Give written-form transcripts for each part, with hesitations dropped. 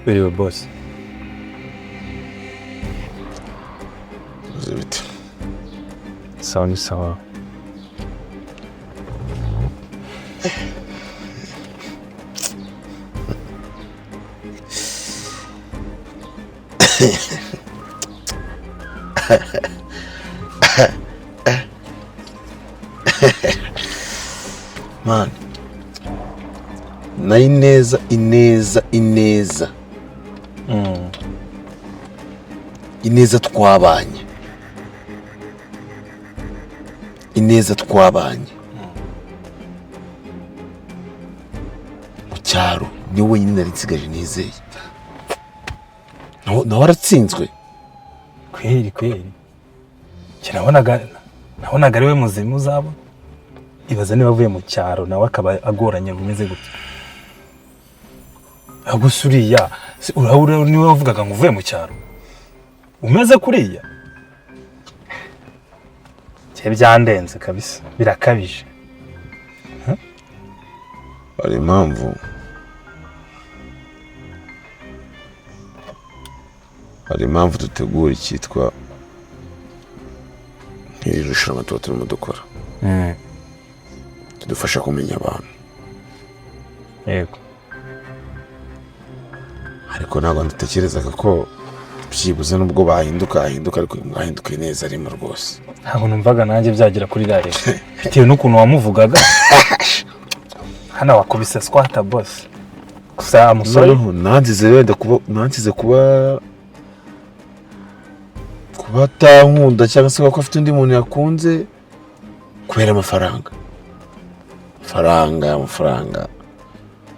Biriwe boss. Zibiti. Sawa ni sawa. Man. Na ineza. Ineza twabanye. Mu cyaro ni wenyine nari nsigaje nizeye. Nawe aratsinzwe. Kweri. Nabonaga ari we muzimu uzabo. Ibaza niba avuye mu cyaro nawe akaba agoranye bumeze gutya. Agusuriya, urahura niwe wavugaga ngo uvuye mu cyaro. Umeze kuriya. Cye byandenze kabisa, birakabije. Hari impamvu dutegura icyitwa nk'irushanwa tuba turimo dukora. Tudufasha kumenya abantu. Yego. Ariko ntabwo ndatekerezaga ko byibuze nubwo bahinduka ariko mwahinduke neza arimo rwose. Ntabwo numvaga nanjye byagira kuri rare. Bitewe n'ukuntu wamuvugaga. Hana wakubise squatter boss. Gusa amusore nanzize wenda kuba atankunda cyangwa se ko afite undi muntu yakunze kubera amafaranga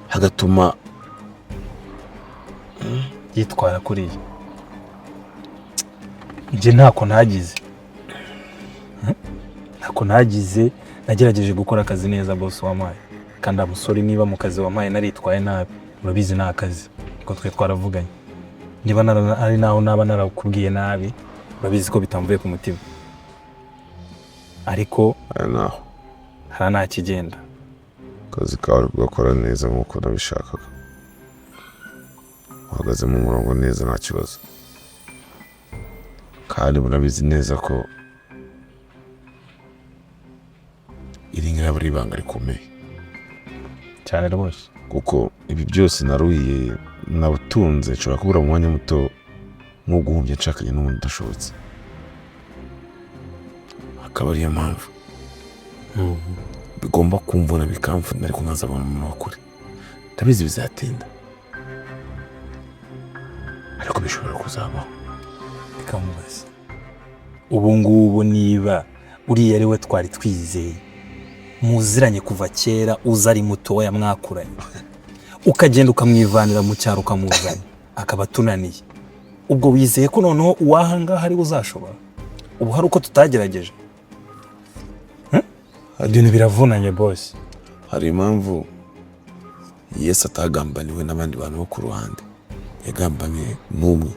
hagatuma yitwara kuriya. Nje ntako nagize nagerageje gukora akazi neza boss wamaye, kandi amusore niba mu kazi wamaye naritwaye nabi urabizi nta kazi ko twe twaravuganye. Niba ari naho naba narakubwiye nabi urabizi ko bitamvuye ku mutima, ariko naho nta kigenda. Kazi kawe gakora neza nk'uko nabishakaga, uhagaze mu murongo neza nta kibazo, kandi murabizi neza ko iringira buri banga rikomeye cyane rwose, kuko ibi byose naruhiye nabutunze nshobora kubura mu mwanya muto nko guhumbya nshakanye n'umuntu udashobotse. Akaba ariyo mpamvu bigomba kumvuna bikamvuna, ariko nkazabona umuntu wakure. Ndabizi bizatinda, ariko bishobora kuzabaho. Bikamubaza ubu ngubu niba uriya ari we twari twizeye, muziranye kuva kera, uza ari mutoya mwakuranye, ukagenda ukamwivanira mu cyaro ukamuzana akaba tunaniye, ubwo wizeye ko noneho uwahanga hari uzashobora? Ubu hari uko tutagerageje. Ibintu biravunanye boss. Hari impamvu Yesu atagambaniwe n'abandi bantu bo ku ruhande, yagambaniye n'umwe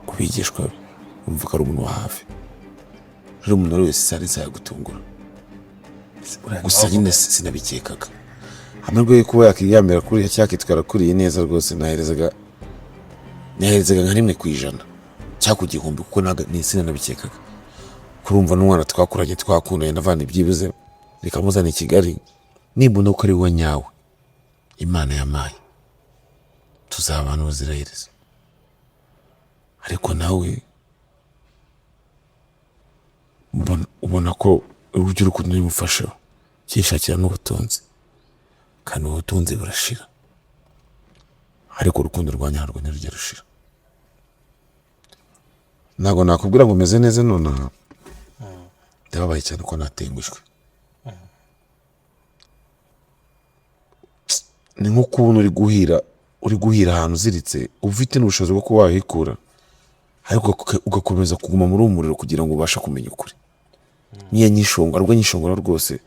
kubigishwa be, umva ko ari umuntu wa hafi. Rero umuntu wese ari yagutungura, gusa nyine sinabikekaga. Amahirwe yo kuba yakiyamira kuri cyakitwara kuri neza rwose, naherezaga nka 1% cyangwa ku gihumbi, kuko ni sinabikekaga. Kurumva n'umwana twakuranye twakundanye navandi byibuze rikamuzana i Kigali, nimbona ko ari we nyawe Imana yamaye, tuzabana ubuziraherezo. Ariko nawe ubona ko uburyo urukundo nimufasha cyishakira n'ubutunzi, kandi ubutunzi burashira, ariko urukundo Rwanyarwo ntirujya rushira. Ntabwo nakubwira ngo umeze neza nonaha, ndababaye cyane ko natengushwe. Ni nk'ukuntu uri guhira ahantu uziritse, ufite n'ubushobozi bwo kuba wahikura, ariko ugakomeza kuguma muri umuriro kugira ngo ubashe kumenya ukuri. Niyo nyishongora rwose,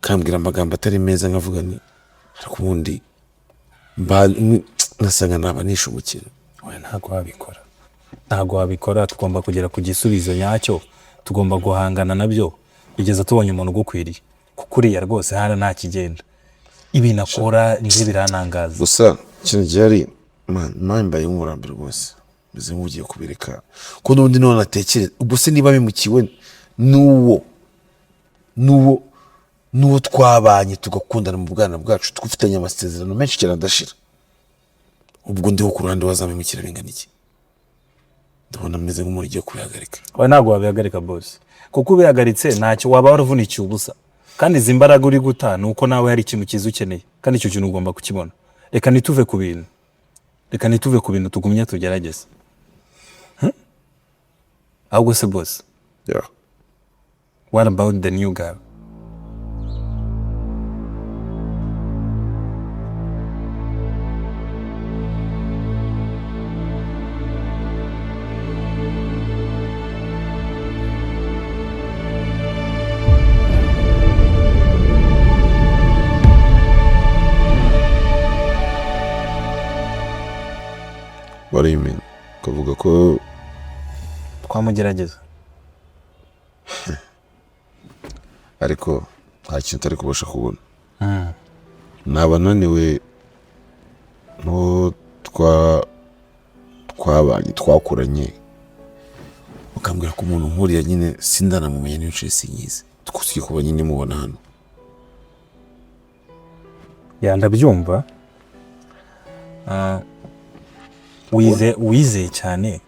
kambwira amagambo atari meza, nkavuga ni ariko ubundi nasanga naba nishe umukino. Oya, ntago wabikora. Tugomba kugera ku gisubizo nyacyo, tugomba guhangana nabyo bigeza tubonye umuntu ugukwiriye, kuko uriya rwose hara nta kigenda. Ibi nakora nje biranangaza. Gusa ikintu gihari man mbaye nk'urambere rwose meze nk'ugiye kubireka ko n'undi none atekereza ubwo se niba bimukiwe n'uwo twabanye tugakundana mu bwana bwacu twufitanye amasezerano menshi cyane adashira ubwo ndiho ku ruhande wazamimukira bingana iki ndabona meze nk'umuntu ugiye kubihagarika we ntabwo wabihagarika boss kuko ubihagaritse ntacyo waba waravunikiye ubusa kandi izi mbaraga uri guta ni uko nawe hari ikintu cyiza ukeneye kandi icyo kintu ugomba kukibona reka ntituve ku bintu tugumye tugerageze ahubwo se boss what about the new girl? What do you mean? Kuvuga ko twamugerageza ariko nta kintu utari kubasha kubona naba naniwe no twabanye twakuranye ukambwira ko umuntu nkuriya nyine sindanamumenya niyo nshese sinyizi tukusiye kuba nyine mubona hano ndabyumva wizeye cyane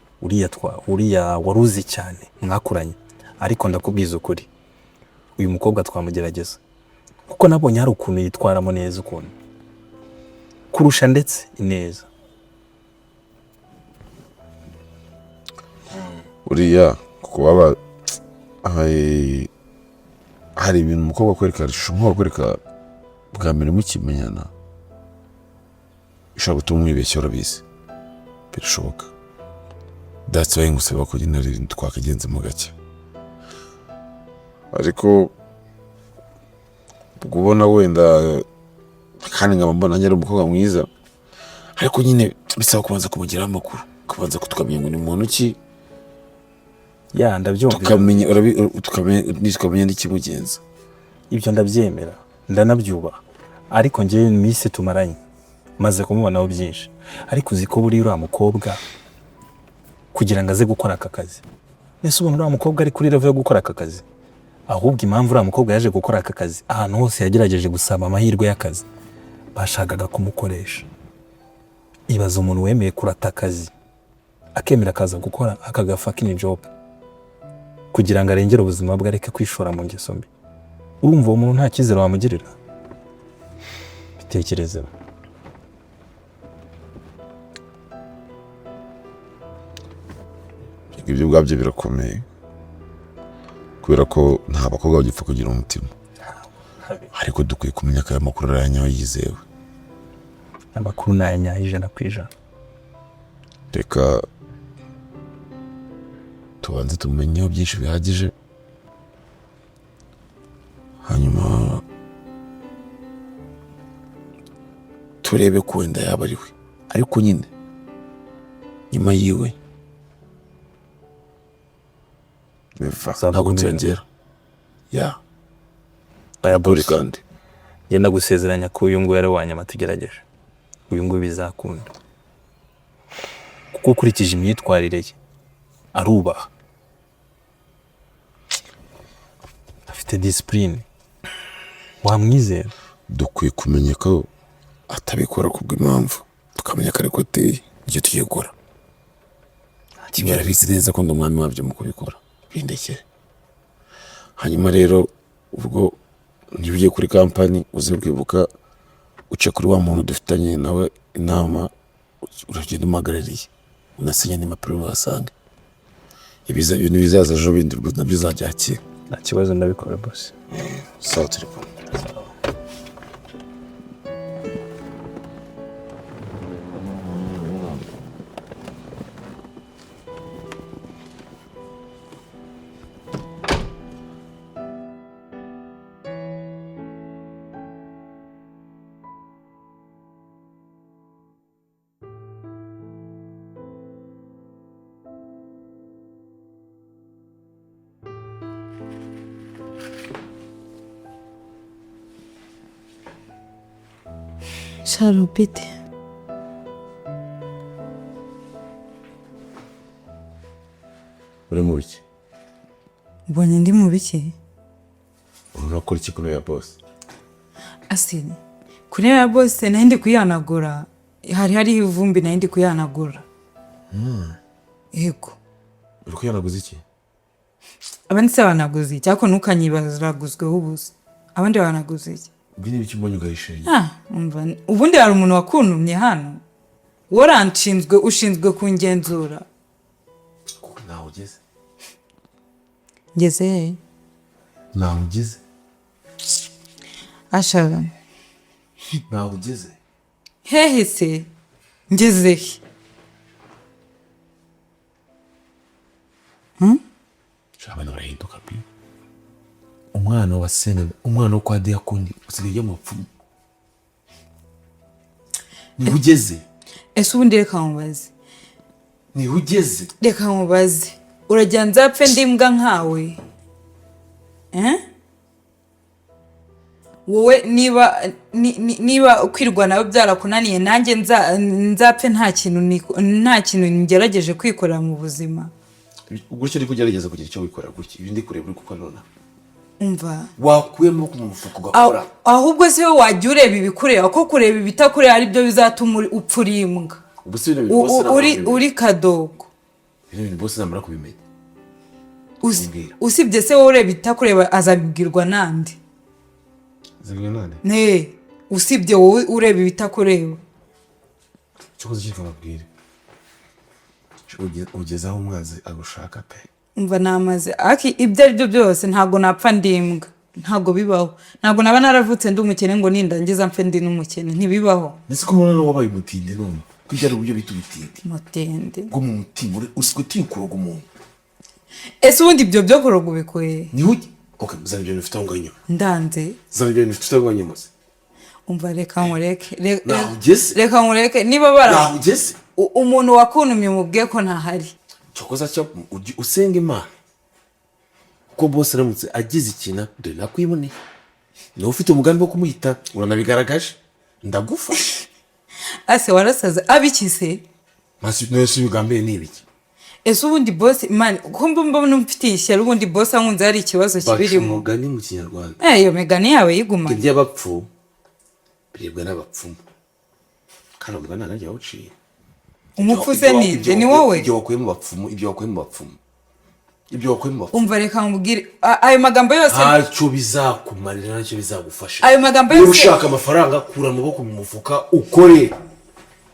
uriya waruzi cyane mwakuranye ariko ndakubwiza ukuri uyu mukobwa twamugerageza kuko nabonye hari ukuntu yitwaramo neza ukuntu kurusha ndetse ineza uriya kuko baba hari ibintu umukobwa akwereka ishusho akwereka bwa mbere mukimenyana ishobora gutuma umwibeshya urabizi birashoboka that's why ngusaba ko nyine rero twakagenze mu gake ariko ubona wenda kandi nkaba mbona nyari umukobwa mwiza ariko nyine bisaba kubanza kumugiraho amakuru kubanza kutukamenya ngo ni muntu ki ndabyumva tukamenya n'ikimugenza ibyo ndabyemera ndanabyubaha ariko njyewe iminsi tumaranye maze kumubonaho byinshi ariko uzi ko buri uriya mukobwa kugira ngo aze gukora aka kazi ese ubona uriya mukobwa ari kuri level yo gukora aka kazi ahubwo impamvu uriya mukobwa yaje gukora aka kazi ahantu hose yagerageje gusaba amahirwe y'akazi bashakaga kumukoresha ibaza umuntu wemeye kurata akazi akemera akaza gukora aka fucking job kugira ngo arengere ubuzima bwe areke kwishora mu ngeso mbi urumva uwo muntu nta cyizere wamugirira bitekerezeho ibyo ubwabyo birakomeye kubera ko nta bakobwa bagipfa kugira umutima ariko dukwiye kumenya ko aya makuru ari ayanyaho yizewe amakuru ni ayanyaho 100%. reka tubanze tumenyeho byinshi bihagije hanyuma turebe ko wenda yaba ari we ariko nyine nyuma yiwe ntabwo nzongera buri kandi ngenda gusezeranya ko uyu nguyu ari wanyama tugerageje uyu nguyu bizakunda kuko ukurikije imyitwarire ye arubaha afite discipline wamwizera dukwiye kumenya ko atabikora kubw'impamvu tukamenya ko ariko ateye icyo tugiye gukora birabizi neza ko ndi umwami wabyo mu kubikora bindekere hanyuma rero ubwo niba ugiye kuri kampani uze kwibuka uce kuri wa muntu dufitanye nawe inama uragenda umuhagarariye unasinya n'impapuro wasange ibintu bizaza ejo bindi nabyo uzabyakira nta kibazo ndabikora bose sawa turi kumwe Sharupite uri mu biki mbonye ndi mu biki urakora iki kuri ya boss asini kuri ya boss nari ndi kuyanagura hari ivumbi nari ndi kuyanagura yego uri kuyanaguza iki abandi se banaguze iki ariko ntukanyibazaguzweho ubusa abandi banaguze iki ubwo ni biki mbonye ugahishenya umva ubundi hari umuntu wakuntumye hano waranshinzwe ushinzwe kungenzura kuko nawe ugeze ngeze nawe ugeze ashaka nawe ugeze hehe se ngeze he abantu barahinduka pe umwana wa sene umwana wo kwa diakondi usigaye mu pfumu ni ugeze ese ubundi reka mubaze ni ugeze reka mubaze urajya nzapfe ndimbwa nkawe wowe niba ukwirwa nawe byarakunaniye nanjye nzapfe nta kintu ngerageje kwikorera mu buzima gutyo uri kugerageza kugira icyo wikorera gutyo ibindi kureba uri kuko nona umva wakuyemo ku mufuka ugakora ahubwo se wajya ureba ibikureba ko kureba ibitakureba ari byo bizatuma upfa urimbwa uri kadogo ibintu bose namara kubimenya usibye se wowe ureba ibitakureba azabibwirwa nande usibye wowe ureba ibitakureba cyokoze cyitwa mabwire ugezaho umwazi agushaka pe umva namaze aki ibyo ari byo byose ntago napfa ndimbwa ntago bibaho ntago naba naravutse ndi umukene ngo nindangiza mpfe ndi n'umukene ntibibaho nese ko mwana wabaye umutinde none kwijya uburyo bita ubitinde mutende ngo mu mutima usiko tinkuroga umuntu ese ubundi ibyo byo kuroga ubikoye ni huye okay muzana ibyo bifite ngo nyuma ndanze zana ibyo bifite ngo nyuma umva reka nkureke reka nkureke niba bara ugeze umuntu wakuntumye mubwiye ko ntahari cyokoza cyo usenga imana ko boss aramutse agize ikintu dore nakwiboneye ni ufite umugambi wo kumuhita uranabigaragaje ndagufasha ase warasaza abikise masi nese bigambiye nibiki ese ubundi boss man kumba mbona mfitiye ishyari ubundi boss ankunze hari ikibazo kibirimo umugani mu kinyarwanda iyo megani yawe yiguma iby'abapfu biribwa n'abapfumu kandi umugani nanjye wawuciye umupfu se ni wowe ibyo wakuye mu bapfumu umva reka mubwire ayo magambo yose ntacyo bizakumarira ntacyo bizagufasha ayo magambo yose ushaka amafaranga kura amaboko mu mufuka ukore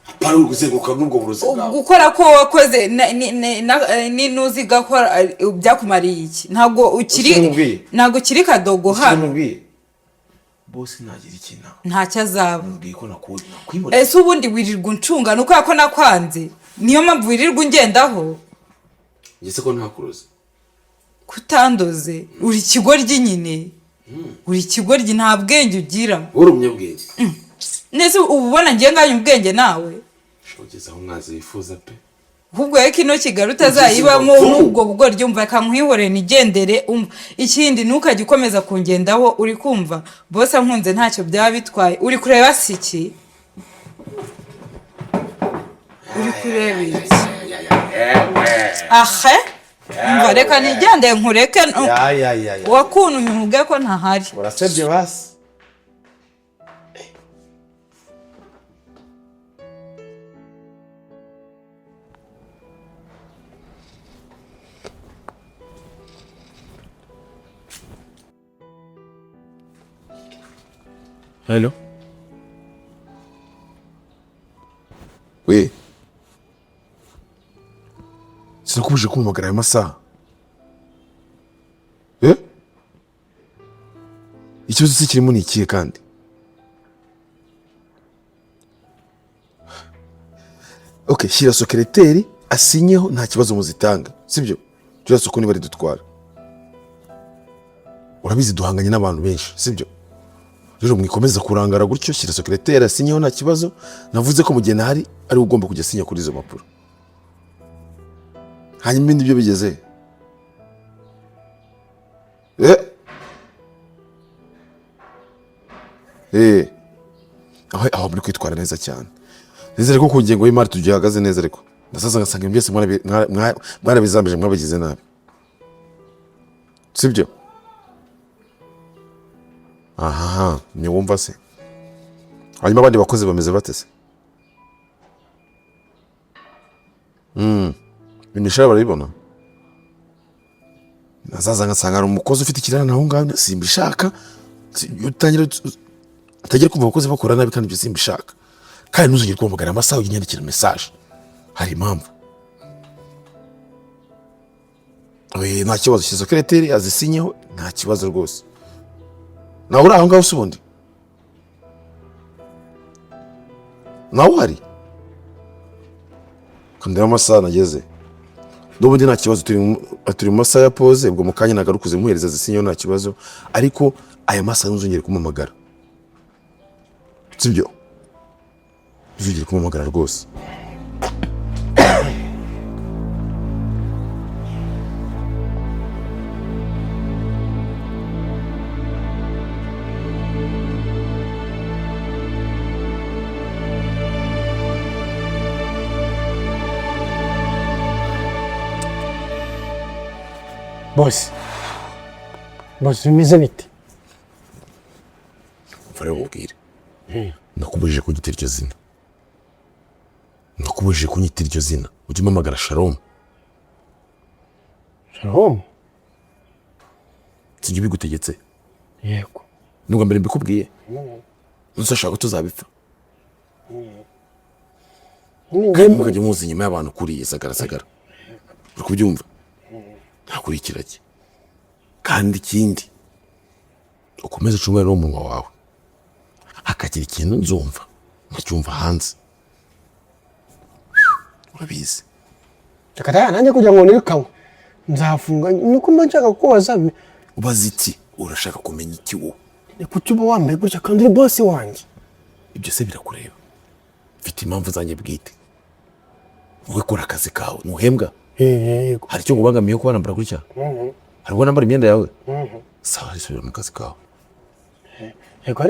apara uguzenguka n'ubwo burozi bwawe gukora ko wakoze nuzi gakora byakumariye iki ntago ukiri kadogo hano bose nagira ikintu ntacyo azaba mbwiye ko nakwibona ese ubundi wirirwa uncunga nuko yako nakwanze niyo mpamvu wirirwa ungendaho ngese ko ntakuroze kutandoze uri ikigoryi nyine uri ikigoryi nta bwenge ugira uri umunyabwenge nese ubona ngiye nganya ubwenge nawe shogeza aho mwazi yifuza pe ahubwo reka ino kigali utazayibamo n'ubwo bugoryi umva akankwihorera nigendere ikindi ntukajya ukomeza kungendaho uri kumva bose ankunze ntacyo byaba bitwaye uri kureba siki uri kureba iki ahe umva reka nigende nkureke wakuntumye umubwiye ko ntahari urasebye basi Hello. We. Sinakubuje kumugara ayo masaha. Ikibazo se kirimo ni ikihe kandi? Okay, shyira secrétaire asinyeho nta kibazo muzitanga. Sibyo? Tujya soko ni bari dutwara. Urabizi duhanganye n'abantu benshi, sibyo? Rero mwikomeza kurangara gutyo shyira secrétaire asinyeho nta kibazo navuze ko mugena hari ari ugomba kujya sinya kuri izo mpapuro hanyuma ibindi byo bigeze aho muri kwitwara neza cyane nizere ko ku ngengo y'imari tugihagaze neza ariko ndasaza ngasanga byose mwarabizambije mwabagize nabi sibyo? Aha, ni wumva se? Hanyuma abandi bakozi bameze bate se? Imishahara barabibona? Nazaza ngasanga ari umukozi ufite ikirana naho ngaho simbishaka. Utagira kumva abakozi bakora nabi kandi ibyo simbishaka. Kandi ntuzongere kumvugana amasaha unyandikira message. Hari impamvu. Nta kibazo secretary azisinyeho, nta kibazo rwose. Nawe uri aho ngaho usubundi? Nawe hari? Kandi amasaha nageze. N'ubundi nta kibazo, turi mu masaha ya pause, ubwo mukanya nagarukuze muhereza zisinyeho nta kibazo, ariko aya masaha ntuzongere kumamagara. Sibyo? Ntuzongere kumamagara rwose. Boss bimeze bite? Mfare ubwire. Nakubujije kunyita iryo zina. Nakubujije kunyita iryo zina. Ujye umamagara Shalom. Shalom? Sijye bigutegetse. Yego. Nubwo mbere mbikubwiye. Uzashaka tuzabipfa. Mukajya muzi nyuma y'abantu kuriye sagara. Uri kubyumva? Ntakurikiranye. Kandi ikindi ukomeze ucungane n'umunwa wawe. Hakagira ikintu nzumva nkacyumva hanze. Urabizi. Takata nanjye kugira ngo nirikanywe nzafunga nuko mba nshaka kubaza. Ubaza iki? Urashaka kumenya iki wowe? Ni kuki uba wambaye gutya kandi uri boss wanjye? Ibyo se birakureba. Mfite impamvu zanjye bwite. Wowe kora akazi kawe ntuhembwa. Yego. Hari icyo ngubangamiye ko banambara gutya? Hari ubwo nambara imyenda yawe? Sawa, risubira mu kazi kawe. Yego,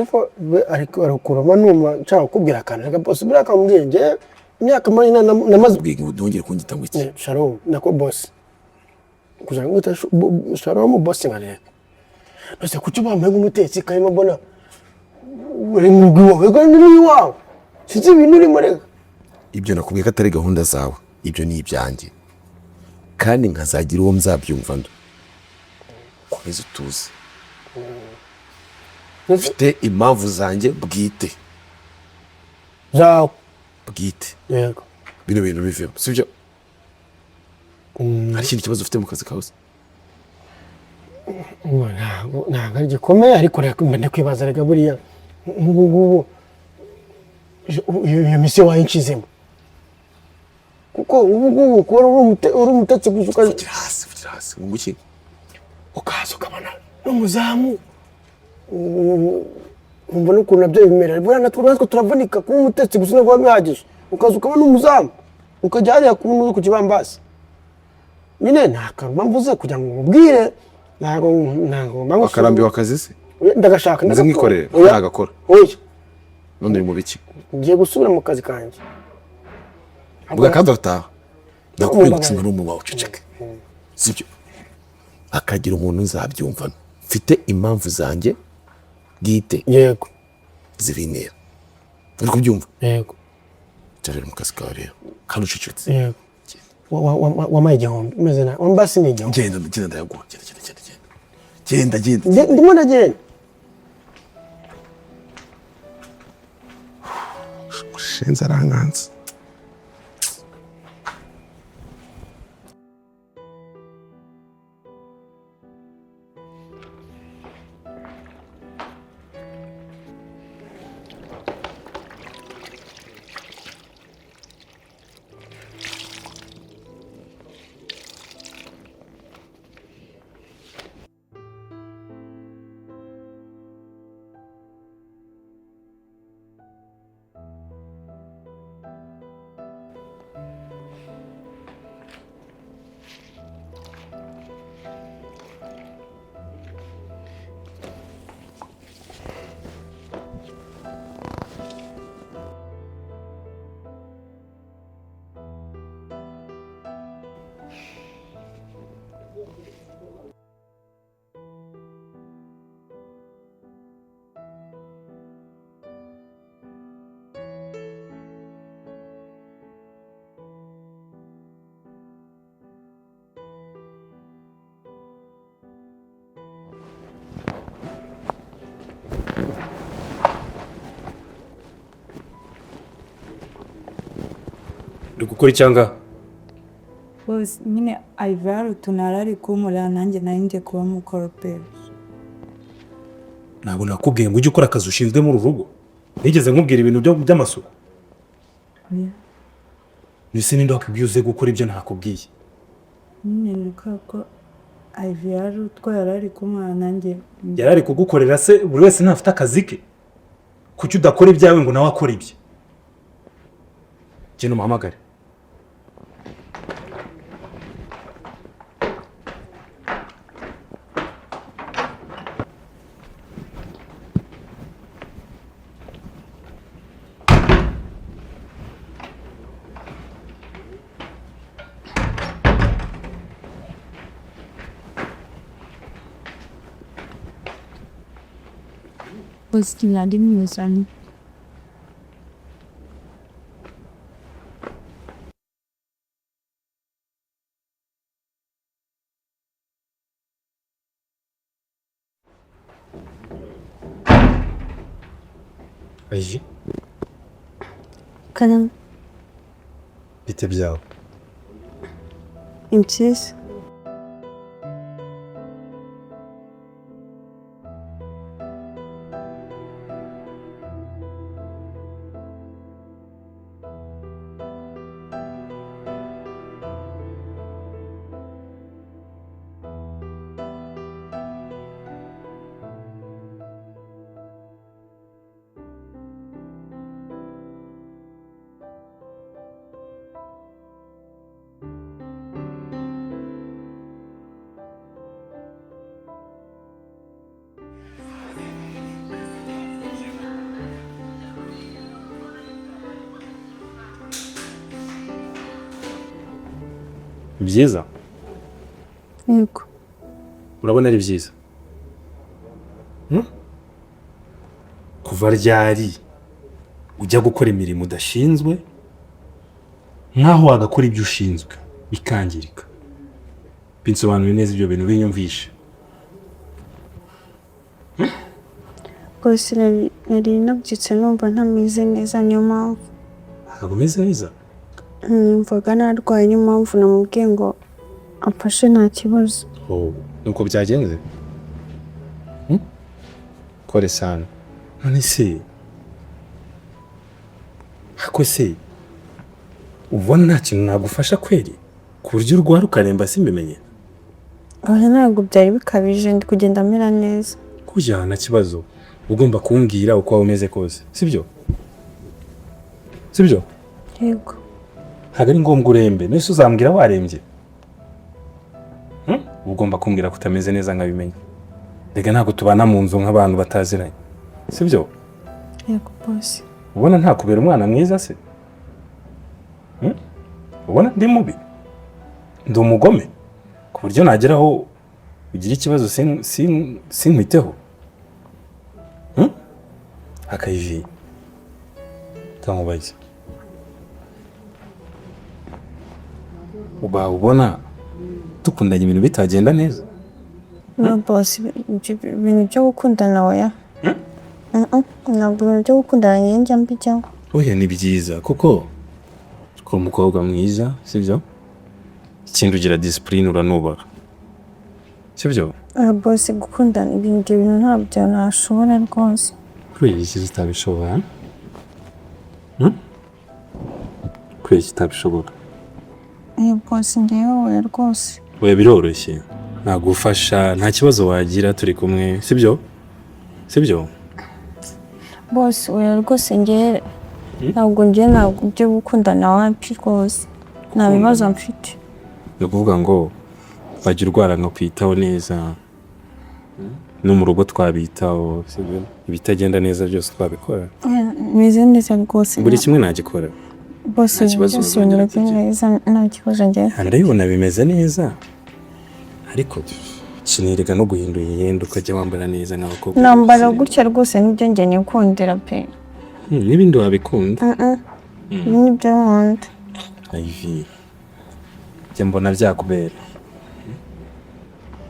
ariko arakurama numa nshaka kukubwira akantu reka boss bira akambwiye nge imyaka mari namaze ubwige ndongere kungita ngo iki? Shalom nako boss. Kugira ngo Shalom boss ngare. Nose kuki bambaye nk'umutetsi kayima mbona uri mu gwiwe kandi ni wawe. Sinzi ibintu urimo rega. Ibyo nakubwiye ko atari gahunda zawe. Ibyo ni ibyanjye. Kandi nkazagira uwo mzabyumva ndo. Komeza utuze. Mfite impamvu zanjye bwite. Zawe. Bwite. Yego. Bino bintu bivyo. Sibyo? Hari ikindi kibazo ufite mu kazi kawe? Ntabwo ari gikomeye ariko mbe kwibaza rega buriya ngubu iyo misiyo wayinshizemo. Kuko ubu ukora uri umutetsi gusuka Vugira hasi ngo iki? Ukaza ukabona n'umuzamu mbona ukuntu nabyo bimera buriya natwe turavunika kuba umutetsi gusa ntabwo bihagije. Ukaza ukabona n'umuzamu ukajya hariya ku kibambasi. Nyine nta karuma mvuze kugira ngo mubwire ntago mbango akarambiwe akazi se? Ndagashaka ndagakora. Ndagakora. Oya. None uri mu biki? Ngiye gusubira mu kazi kanjye. Ubwo kandi utaha. Nakubwiye gutsinda n'umunwa wawe uceceke. Sibyo? Akagira umuntu nzabyumva. Mfite impamvu zanjye bwite. Yego. Zibinera. Uri kubyumva? Yego. Cyarere mu kazi kawe rero. Kandi ucecetse. Yego. Wamaye igihombo umeze na wambasi ni igihombo. Genda ndayaguha. Genda. Ndimo ndagenda. Shenza aranganza. uri gukora icyanga bose nyine ayivara utunara ari kumurira nanjye nari ngiye kuba mukoropera. ntabwo nakubwiye ngo ujye ukora akazi ushinzwe muri uru rugo nigeze nkubwira ibintu by'amasuku nise ninde wakubwiye uze gukora ibyo ntakubwiye nyine nuko ko ayivara utwo yari ari kumurira nanjye yari ari kugukorera se buri wese ntafite akazi ke kuki udakora ibyawe ngo nawe akore ibye genda umuhamagare bose nari muzanye. ayi Kanam, bite byawe imsiz. byiza Yego. urabona ari byiza kuva ryari ujya gukora imirimo udashinzwe nkaho wagakora ibyo ushinzwe bikangirika binsobanuriye neza ibyo bintu binyumvishe Rwose nari nabyutse numva ntameze neza niyo mpamvu. ntabwo umeze neza Numvaga narwaye niyo mpamvu namubwiye ngo amfashe nta kibazo. nuko byagenze kore sana none se ako se ubona nta kintu nagufasha kweri ku buryo urwara ukaremba simbimenye Oya ntabwo byari bikabije ndi kugenda mera neza. kujya nta kibazo ugomba kumbwira uko waba umeze kose sibyo Yego. ntabwo ari ngombwa urembe nese uzambwira warembye ugomba kumbwira ko utameze neza nkabimenya rega ntabwo tubana mu nzu nk'abantu bataziranye sibyo Yego boss. ubona nta kubera umwana mwiza se ubona ndi mubi ndi umugome ku buryo nageraho ugira ikibazo sinkwiteho akayivi tamubaze uba ubona dukundanye ibintu bitagenda neza No boss, ibintu byo gukundana oya. Ntabwo ibintu byo gukundana njya mbijyaho. oya ni byiza kuko uri umukobwa mwiza sibyo ikindi ugira discipline uranubaha sibyo Boss gukundana ibintu ntabyo nashobora rwose. kubera iki utabishobora kubera iki utabishobora Boss ndewe oya rwose. oya biroroshye nagufasha nta kibazo wagira turi kumwe sibyo Boss oya rwose ntabwo byo gukundana wapi rwose. Nta bibazo mfite. ni ukuvuga ngo wajya urwara nkakwitaho neza no mu rugo twabitaho sibyo ibitagenda neza byose twabikora Meze neza rwose. buri kimwe nagikora Boss byose bimeze neza nta kibazo njye. ndabibona bimeze neza ariko kinirega no guhindura imyenda ukajya wambara neza nk'abakobwa Nambara gutya rwose nibyo njye nikundira pe. n'ibindi wabikunda Ibi nibyo nkunda. ayivi njye mbona byakubera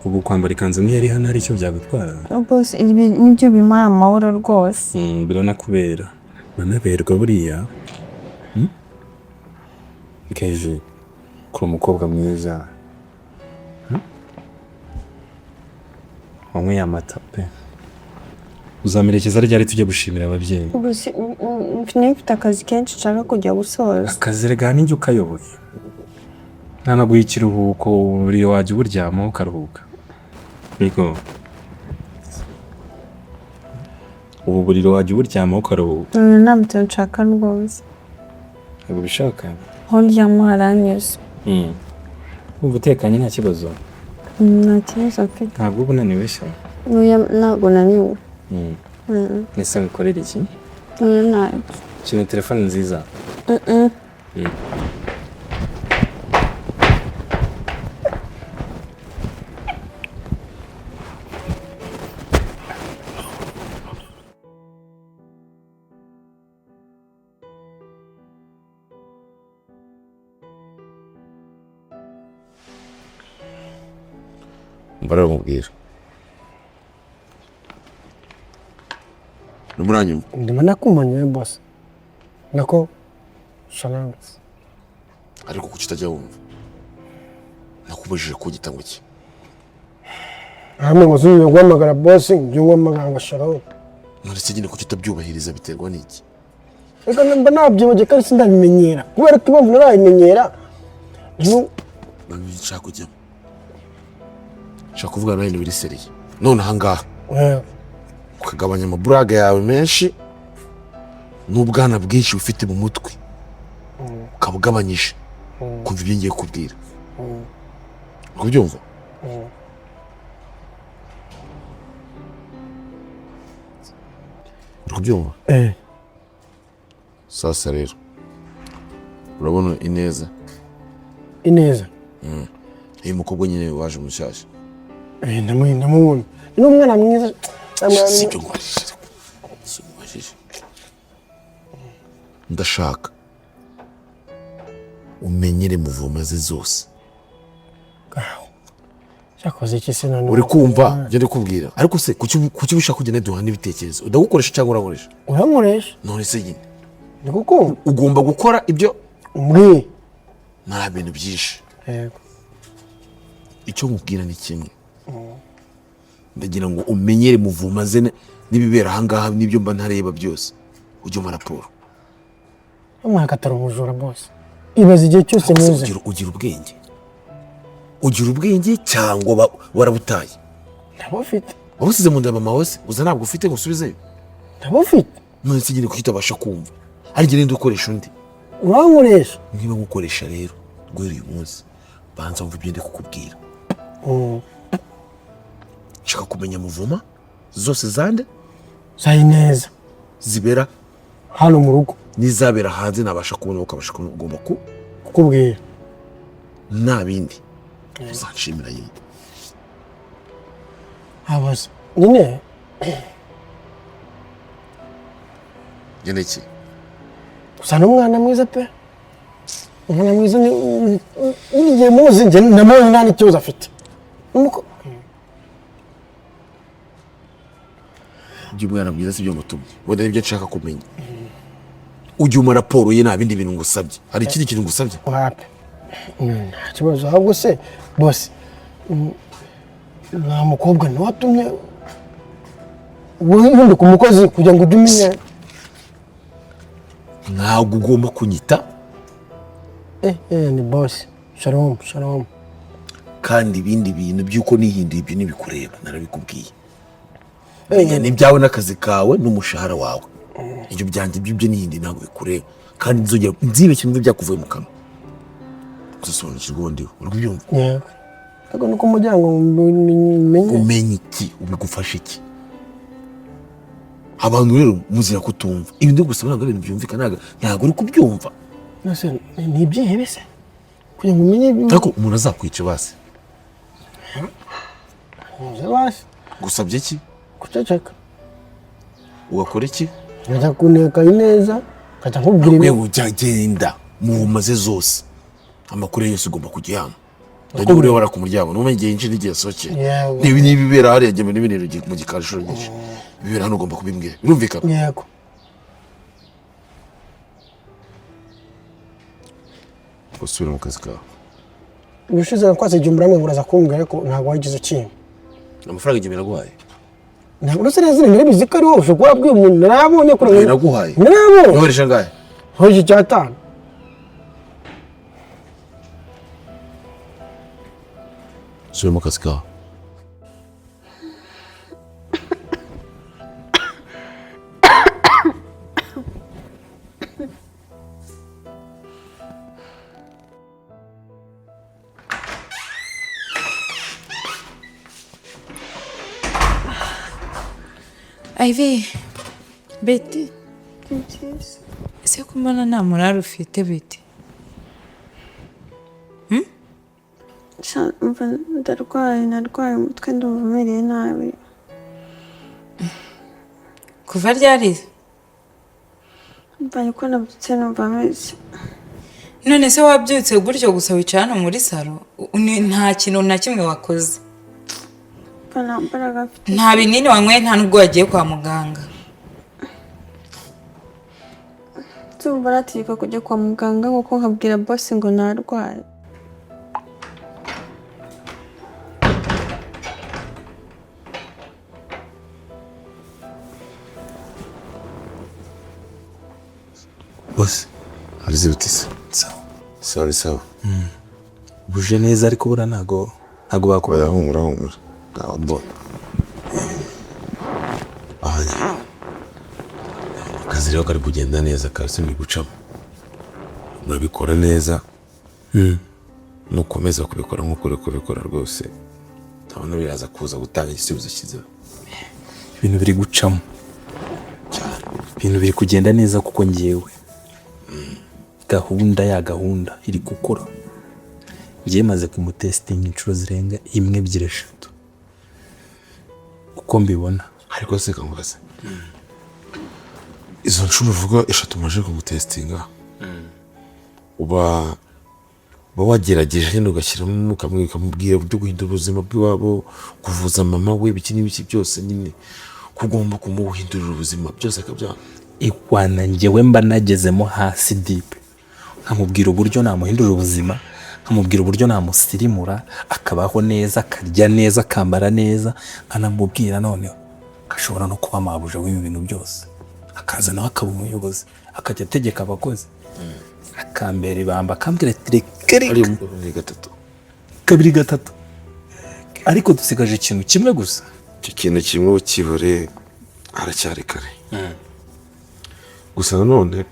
ubu kwambara ikanzu nk'iyo ari hano hari icyo byagutwara Boss ibi nibyo bimara amahoro rwose. biranakubera uranaberwa buriya Keje kuri umukobwa mwiza wamwe amata pe. Uzamerekeza ryari tujye gushimira ababyeyi? ubu mfite akazi kenshi nshaka kujya gusoza. Akazi rega ninjye ukayoboye. Nanaguha ikiruhuko buri wajya uburyama ukaruhuka. Yego. Ubu buriro wajya uburyama ukaruhuka. Nta mutwe nshaka rwose. Ntabwo ubishaka? Aho ndyama haranyuze. Wumva utekanye nta kibazo? Nta kibazo mfite. Ntabwo uba unaniwe se? Ntabwo naniwe. Nese wikorera iki? Ntabwo. Kino telefone nziza? Mbara mubwira. Numuranyuma. Ndimo nakumanya boss. Nako shalanga. Ariko kuki utajya wumva? Nakubujije kugita ngo iki? Hamwe ngo zuye guhamagara boss njye guhamagara ngo shalanga. None nyine kuki utabyubahiriza biterwa n'iki? Reka mba nabyibaje kandi sindabimenyera. Kubera ko impamvu narayimenyera. Nshaka kujya. Nshaka kuvuga nawe biri seriye. None ahangaha. Ukagabanya amaburaga yawe menshi n'ubwana bwinshi ufite mu mutwe. Ukabugabanyije. Kumva ibyo ngiye kubwira. Kubyumva? Kubyumva? Sasa rero. Urabona Ineza? Ineza. Uyu mukobwa nyine waje mushyashya. Ndamubona. Ni umwana mwiza. Sibyo ngwajije. Ndashaka umenyere muvoma ze zose. Cyakoze iki se none? Uri kumva ngende kubwira. Ariko se kuki ushaka kugenda duhana ibitekerezo? Udagukoresha cyangwa urakoresha? Urankoresha. None se nyine. Ni kuko ugomba gukora ibyo umbwiye. Nta bintu byinshi. Yego. Icyo nkubwira ni kimwe. Ndagira ngo umenyere muvuma ze n'ibibera ahangaha n'ibyo mba ntareba byose. Ujye mu raporo. Amaka tarumujura boss. Ibaze igihe cyose muze. Ugira ubwenge. Ugira ubwenge cyangwa warabutaye. Ndabufite. Wabusize mu ndaba mawose uza ntabwo ufite ngo usubizeyo. Ndabufite. None se nyine kukitabasha kumva. Ari gende ukoresha undi. Urankoresha. Niba ngukoresha rero guhera uyu munsi banza wumva ibyo ndi kukubwira. Shaka kumenya muvuma zose zande Ineza zibera hano mu rugo nizabera hanze nabasha kubona ukabasha kugomba kukubwira nabindi uzanshimira yindi abaza nyine iki usa n'umwana mwiza pe umwana mwiza n'igihe muzi njye namubonye nta n'ikibazo afite ujye umwana mwiza si byo mutumye wenda nibyo nshaka kumenya ujye umara raporo ye nta bindi bintu ngusabye hari ikindi kintu ngusabye wapi nta kibazo ahubwo se bose nta mukobwa ntiwatumye uhinduka umukozi kugira ngo ujye umenya ntabwo ugomba kunyita ni boss shalom shalom kandi ibindi bintu by'uko nihinduye ibyo nibikureba narabikubwiye ni byawe n'akazi kawe n'umushahara wawe ibyo byanjye by'ibyo nihinduye ntabwo bikureba kandi nzongera nzibeshye n'ibyo byakuvuye mu kanwa uzasobanukirwa ubundi uri kubyumva yego ariko nuko umuryango umenye iki ubigufasha iki abantu rero muzira kutumva ibindi gusaba ntabwo ibintu byumvikana ntabwo uri kubyumva ni ibyihebe se kugira ngo umenye ariko umuntu azakwica basi gusabye iki guceceka ugakora iki nkajya kuneka neza nkajya nkubwira wewe ujyagenda mu maze zose amakuru yose ugomba kujyana ndajya buriya wara ku muryango n'umenye igihe yinjira n'igihe asohokera n'ibibera hariya jya n'ibintu mu gikari inshuro nyinshi ibibera hano ugomba kubimbwira birumvikana yego usubira mu kazi kawe. ubushize nakwase igihumbi hamwe buraza kumbwira ariko ntabwo wagize ikintu. Amafaranga igihumbi naguhaye. Ntabwo nose nazina narabizi ko ari wowe ushobora kubwira umuntu narabonye kuri Ntabwo naguhaye. narabonye Yohereje ngahe? hoje cyatanu. Usubira mu kazi kawe. Ivy, Betty, ese ko mbona nta murari ufite Betty? narwaye umutwe ndumva umereye nabi. Kuva ryari? Mbanye ko nabyutse numva ameze. None se wabyutse gutyo gusa wicara hano muri salo? Nta kintu na kimwe wakoze? Nta mbaraga mfite. Nta binini wanyweye nta nubwo wagiye kwa muganga? Tumva arategeka kujya kwa muganga kuko nkabwira boss ngo narwaye. Boss, Harize bitise. sawa. Sawa. Buje neza ariko bura ntago bakubaya. Humura. Ntawe mbona. Akazi rero kari kugenda neza kasi muri gucamo. Murabikora neza. Nukomeza kubikora nk'uko uri kubikora rwose. Ntabona biraza kuza gutanga igisubizo cyiza. Ibintu biri gucamo. Ibintu biri kugenda neza kuko ngiyewe. Gahunda iri gukora. Ngiye maze kumutestinga inshuro zirenga 1 2 3. Uko mbibona. Ariko se kangubaze. Izo nshuro uvuga 3 maje kumutestinga. Uba wagerageje nyine ugashyiramo ukamubwira uburyo guhindura ubuzima bw'iwabo, kuvuza mama we biki n'ibiki byose nyine kugomba kumuhindurira ubuzima byose akabya. Ikwana ngewe mba nagezemo hasi deep. Nkamubwira uburyo namuhindurira ubuzima, nkamubwira uburyo namusirimura, akabaho neza, akarya neza, akambara neza, anamubwira none ashobora no kuba mabuja w'ibintu byose. Akaza nawe akaba umuyobozi, akajya ategeka abakozi. Akambera ibamba akambwira kabiri gatatu. Ariko dusigaje ikintu kimwe gusa. Icyo kintu kimwe ukibore aracyari kare. Gusa none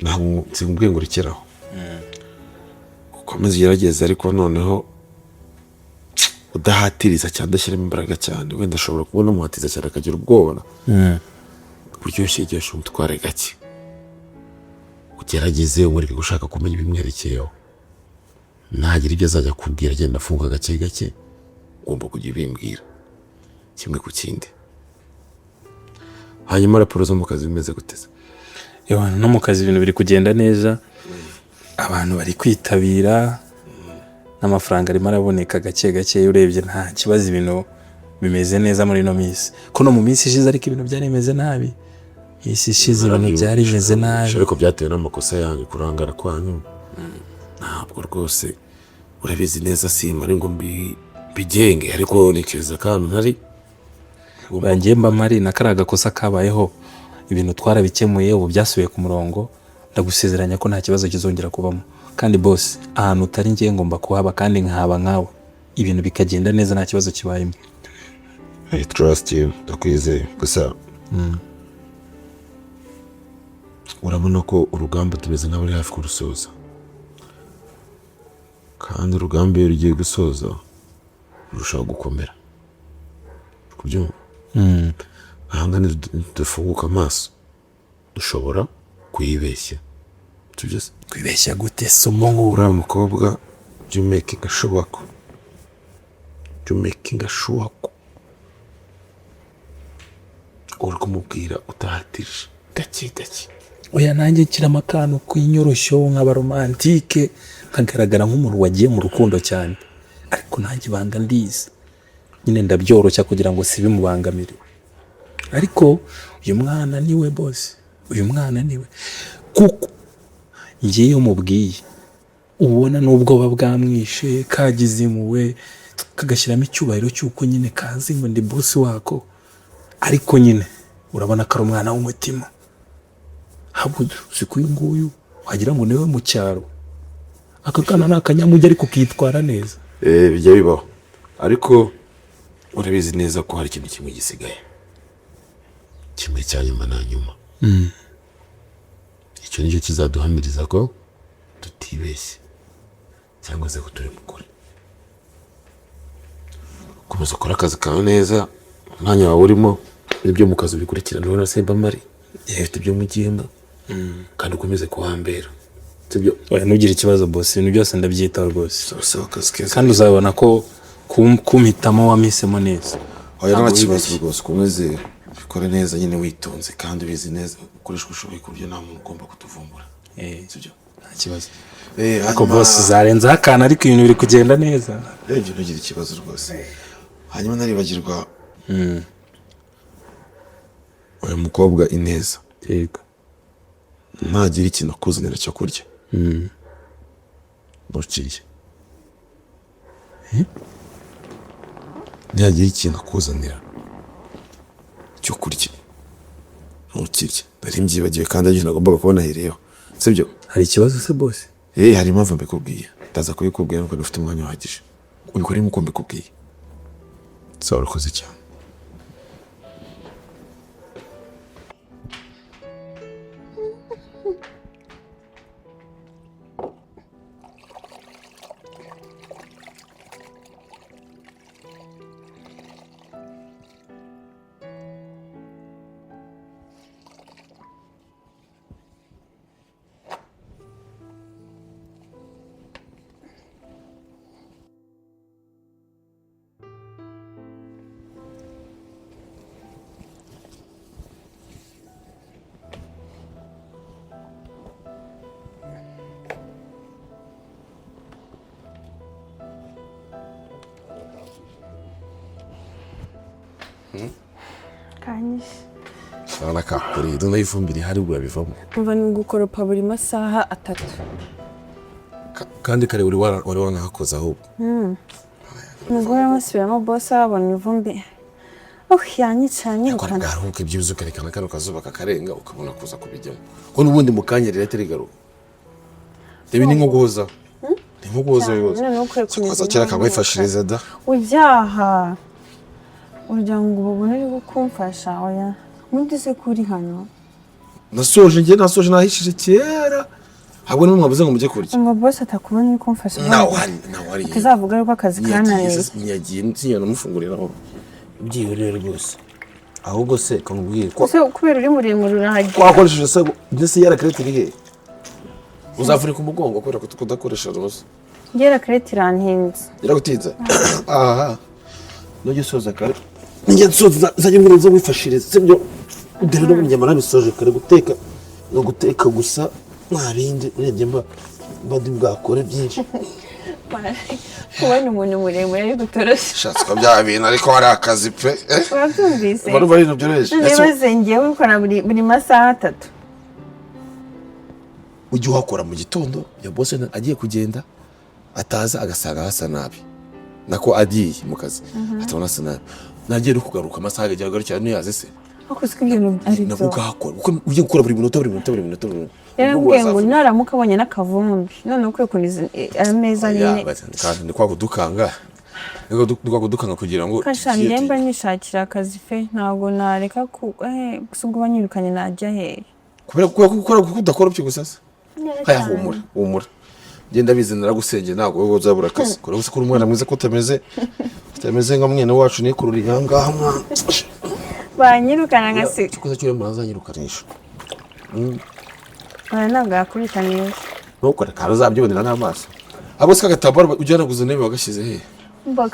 ntabwo nsimbwiye ngo urikeraho. Ukomeze ugerageze ariko noneho udahatiriza cyane, udashyiramo imbaraga cyane. Wenda ashobora kubona umuhatiza cyane akagira ubwoba. Buryo ushigesha umutware gake. Ugerageze umureke gushaka kumenya ibimwerekeyeho. Ntagira ibyo azajya kubwira agenda afunga gake. Ugomba kujya ubimbwira kimwe ku kindi. Hanyuma raporo zo mu kazi bimeze guteza. No mu kazi ibintu biri kugenda neza. Abantu bari kwitabira. N'amafaranga arimo araboneka gake urebye nta kibazo, ibintu bimeze neza muri no minsi. Ko no mu minsi ishize ariko ibintu byari bimeze nabi. Isi ishize ibintu byari bimeze nabi. Ariko byatewe n'amakosa yanyu, kurangara kwanyu. Ntabwo rwose urabizi neza simba ari ngo mbigenge, ariko nikeza kandi ntari bangiye mba mari nakaraga kosa kabayeho. Ibintu twarabikemuye ubu byasubiye ku murongo. Ndagusezeranya ko nta kibazo kizongera kubamo. Kandi boss, ahantu utari ngiye ngomba kuhaba kandi nkaba nkawe. Ibintu bikagenda neza nta kibazo kibayemo. I trust you. Ndakwizeye. Gusa urabona ko urugamba tumeze nk'abari hafi kurusoza. Kandi urugamba iyo rugiye gusoza rurushaho gukomera. Kubyumva? Ahangane dufunguka amaso. Dushobora kuyibeshya. Tujyese kwibeshya gute somo nk'ura mukobwa you making a sure. Uri kumubwira utahatije gake. Oya nanjye kira amakano kwinyoroshyo nk'aba romantike, nkagaragara nk'umuntu wagiye mu rukundo cyane. Ariko nanjye banga ndizi. Nyine ndabyoroshya kugira ngo sibe mubangamire. Ariko uyu mwana niwe boss. Uyu mwana niwe. Kuko ngiye iyo mubwiye ubona n'ubwoba bwamwishe kagize impuhwe kagashyiramo icyubahiro cy'uko nyine kazi ngo ndi bosi wako, ariko nyine urabona ko ari umwana w'umutima. Habwo uzi ko uyu nguyu wagira ngo niwe mu cyaro, aka kana ni akanyamujyi ariko kitwara neza. Bijya bibaho, ariko urabizi neza ko hari ikintu kimwe gisigaye, kimwe cya nyuma na nyuma. Icyo nicyo kizaduhamiriza ko tutibeshye cyangwa se ko turi mukuri. Komeza ukora akazi kawe neza, umwanya wawe urimo, ibyo mu kazi bikurikirana urabona semba mari ifite ibyo mu gihemba, kandi ukomeze kuhambera. Sibyo? Oya ntugire ikibazo boss, ibintu byose ndabyitaho rwose. Sawa akazi keza. Kandi uzabona ko kumpitamo wamisemo neza. Oya nta kibazo rwose, komeze bikore neza nyine witonze kandi ubizi neza ukoresha ushoboye ku buryo nta muntu ugomba kutuvumbura. Sibyo? Nta kibazo. Ako boss zarenza akana ariko ibintu biri kugenda neza. Ibyo ntugire ikibazo rwose. Hanyuma naribagirwa uyu mukobwa Ineza. Yego. Ntagira ikintu akuzanira cyo kurya. Ntuciye. Ntagira ikintu akuzanira cyo kurya. Ntukirye. Bari mbyibagiwe kandi ariko nagombaga kubona hereyo. Sibyo? Hari ikibazo se boss? Hari impamvu mbikubwiye. Ndaza kubikubwira nuko dufite umwanya uhagije. Ubikore nk'uko mbikubwiye. Sawa urakoze cyane. Kanyishe. Urabona kakuriye, dore ifumbire ihari ubwo bivamo. Umva ni gukoropa buri masaha 3. Kandi kare wari wanahakoze ahubwo. Umugore amusubiramo boss abona ivumbi. Yanyicanye Akora garuke byibuze ukerekana kano kazuba kakarenga ukabona kuza kubijyamo. Ko nubundi mukanya rero terigaruka. Debi ni nko guhoza. Ni nko guhoza yose. Kwaza cyera kagwifashiriza da. Ujyaha. Urya ngo ubone uri gukumfasha oya. Nundise kuri hano. Nasoje nahishije kera. Habwo nimwe mwabuze ngo mujye kurya. Ngo boss atakubona uri kumfasha. Nawari. Tuzavuga yuko akazi kananiye. Nyagiye ntinyana mufunguriraho. Byihorere rwose. Ahubwo se kamubwire ko kubera uri muremure urahagiye. Wakoresheje se ndese yara credit irihe? Uzafurika umugongo kubera ko kudakoresha rose. Ngera credit irantinze. Iragutinza. Aha. Nujye soza kare. Njye soza zaje ngurunze wifashiriza. Sibyo dero no nyamara bisoje kare guteka no guteka gusa mwarinde urebye mbadi bwakore byinshi. Kubona umuntu muremure ari gutorosha. Shatse ko bya bintu ariko hari akazi pe. Wabyumvise? Bari bari nabyoreje. Nibaze ngewe ukora buri masaha 3. Ujye uhakora mu gitondo ya boss agiye kugenda ataza agasanga hasa nabi. Nako agiye mu kazi. Atabona hasa nabi. Nagiye kugaruka amasaha ajya agarukira ntiyaze se. Akozwe ibintu ari byo. Navuga hakora. Uko ujye gukora buri minota. Yarambwiye ngo naramuka abonye n'akavumbi. None ukwiye kuniza ameza nyine. Kandi ni kwa kudukanga. Ndiko kudukanga kugira ngo Kashani remba nishakira akazi fe ntabwo nareka gusubwa banyirukanye najya he. Kubera gukora kudakora byo gusasa. Haya humura. Genda bizana naragusenge ntabwo wowe uzabura akazi. Kora gusa kuri umwana mwiza ko utameze nka mwene wacu ni kururi hangaha mwana. Banyirukana ngase. Cyo cyo murazanyirukanisha. Ntabwo yakurikaniye. Ntukore karo zabyibonera n'amaso. Abo se kagatambaro ujyana kuzana bagashyize he.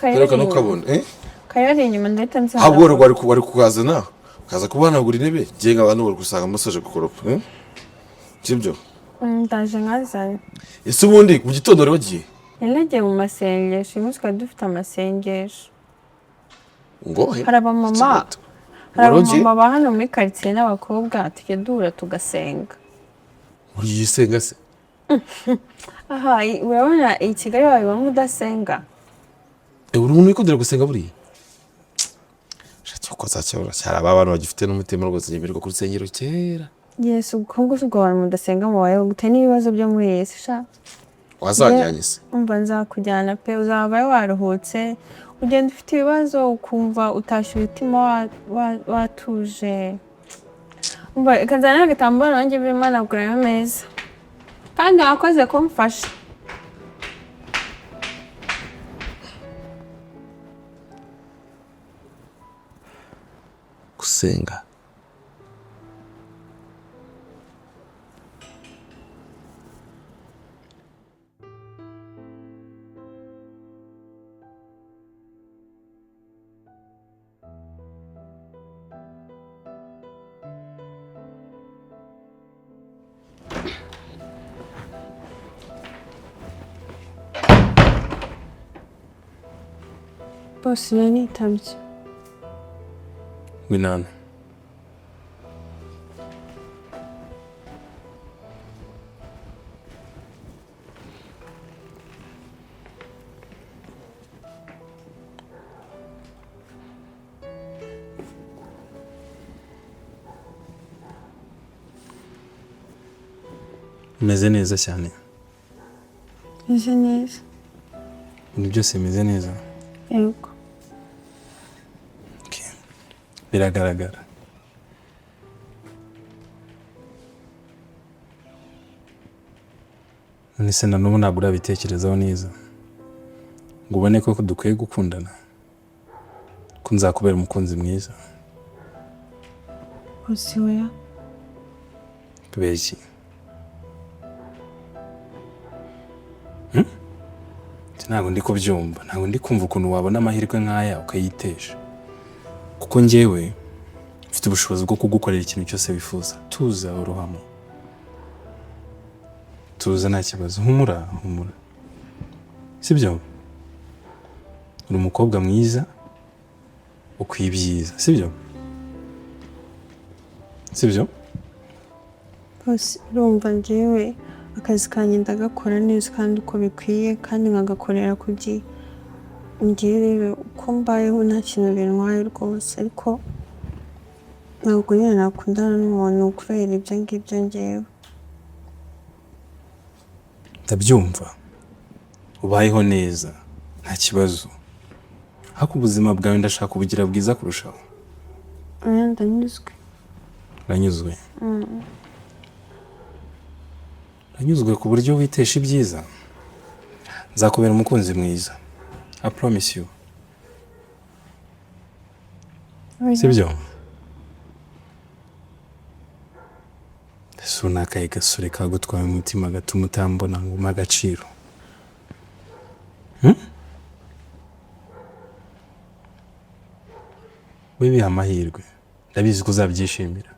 Reka nukabona Kayari inyuma ndahita nsa. Habwo wari kukazana ukaza kubanagura intebe genga abantu bari gusanga masaje gukoropa Sibyo? Ndaje nkazanye. Ese ubundi mu gitondo rero wagiye? Yaragiye mu masengesho, umunsi twari dufite amasengesho. Ngo hari abamama ba hano muri quartier n'abakobwa tujya duhura tugasenga. Uyisenga se? aha urabona i Kigali wabibamo udasenga uri umuntu wikundira gusenga buriya shati ko zacyora cyara abantu bagifite n'umutima rwose nyemerwa ku rusengero kera Yesu ubwo abantu mudasenga mu bayo gute n'ibibazo byo muri Yesu sha wazajyanye se umva nzakujyana pe uzaba waruhutse ugenda ufite ibibazo ukumva utashye umutima watuje umva kanzana n'agatambaro nanjye b'Imana gurayo meza kandi wakoze kumfasha gusenga bose nanitabye winana meze neza cyane meze neza ibintu byose bimeze neza yego biragaragara none se na n'ubu ntabwo urabitekerezaho neza ngo ubone ko dukwiye gukundana ko nzakubera umukunzi mwiza bose oya kubera iki ntabwo ndi kubyumva ntabwo ndi kumva ukuntu wabona amahirwe nk'aya ukayitesha kuko njyewe mfite ubushobozi bwo kugukorera ikintu cyose wifuza tuza uruhamo tuza nta kibazo humura sibyo uri umukobwa mwiza ukwiye ibyiza sibyo bose urumva njyewe akazi kanjye ndagakora neza kandi uko bikwiye kandi nkagakorera ku gihe njyewe rero uko mbayeho nta kintu bintwaye rwose ariko ntabwo nyine nakundana n'umuntu kubera ibyo ngibyo njyewe ndabyumva ubayeho neza nta kibazo ariko ubuzima bwawe ndashaka ubugira bwiza kurushaho ndanyuzwe uranyuzwe ku buryo witesha ibyiza nzakubera umukunzi mwiza I promise you sibyo ese unakaye gasore kagutwaye umutima gatuma utambona ngo umpe agaciro wibihe amahirwe ndabizi ko uzabyishimira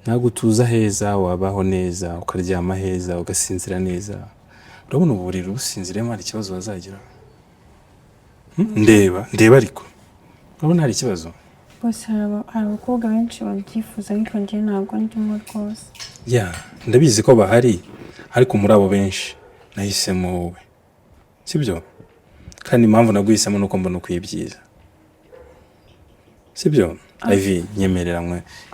ntabwo utuza heza wabaho neza ukaryama heza ugasinzira neza urabona uburiri ubusinziremo hari ikibazo wazagira ndeba ariko urabona hari ikibazo bose hari abakobwa benshi babyifuza ariko njye ntabwo ndimo rwose ndabizi ko bahari ariko muri abo benshi nahisemo wowe sibyo kandi impamvu naguhisemo nuko mbona ukwiye ibyiza sibyo Ivy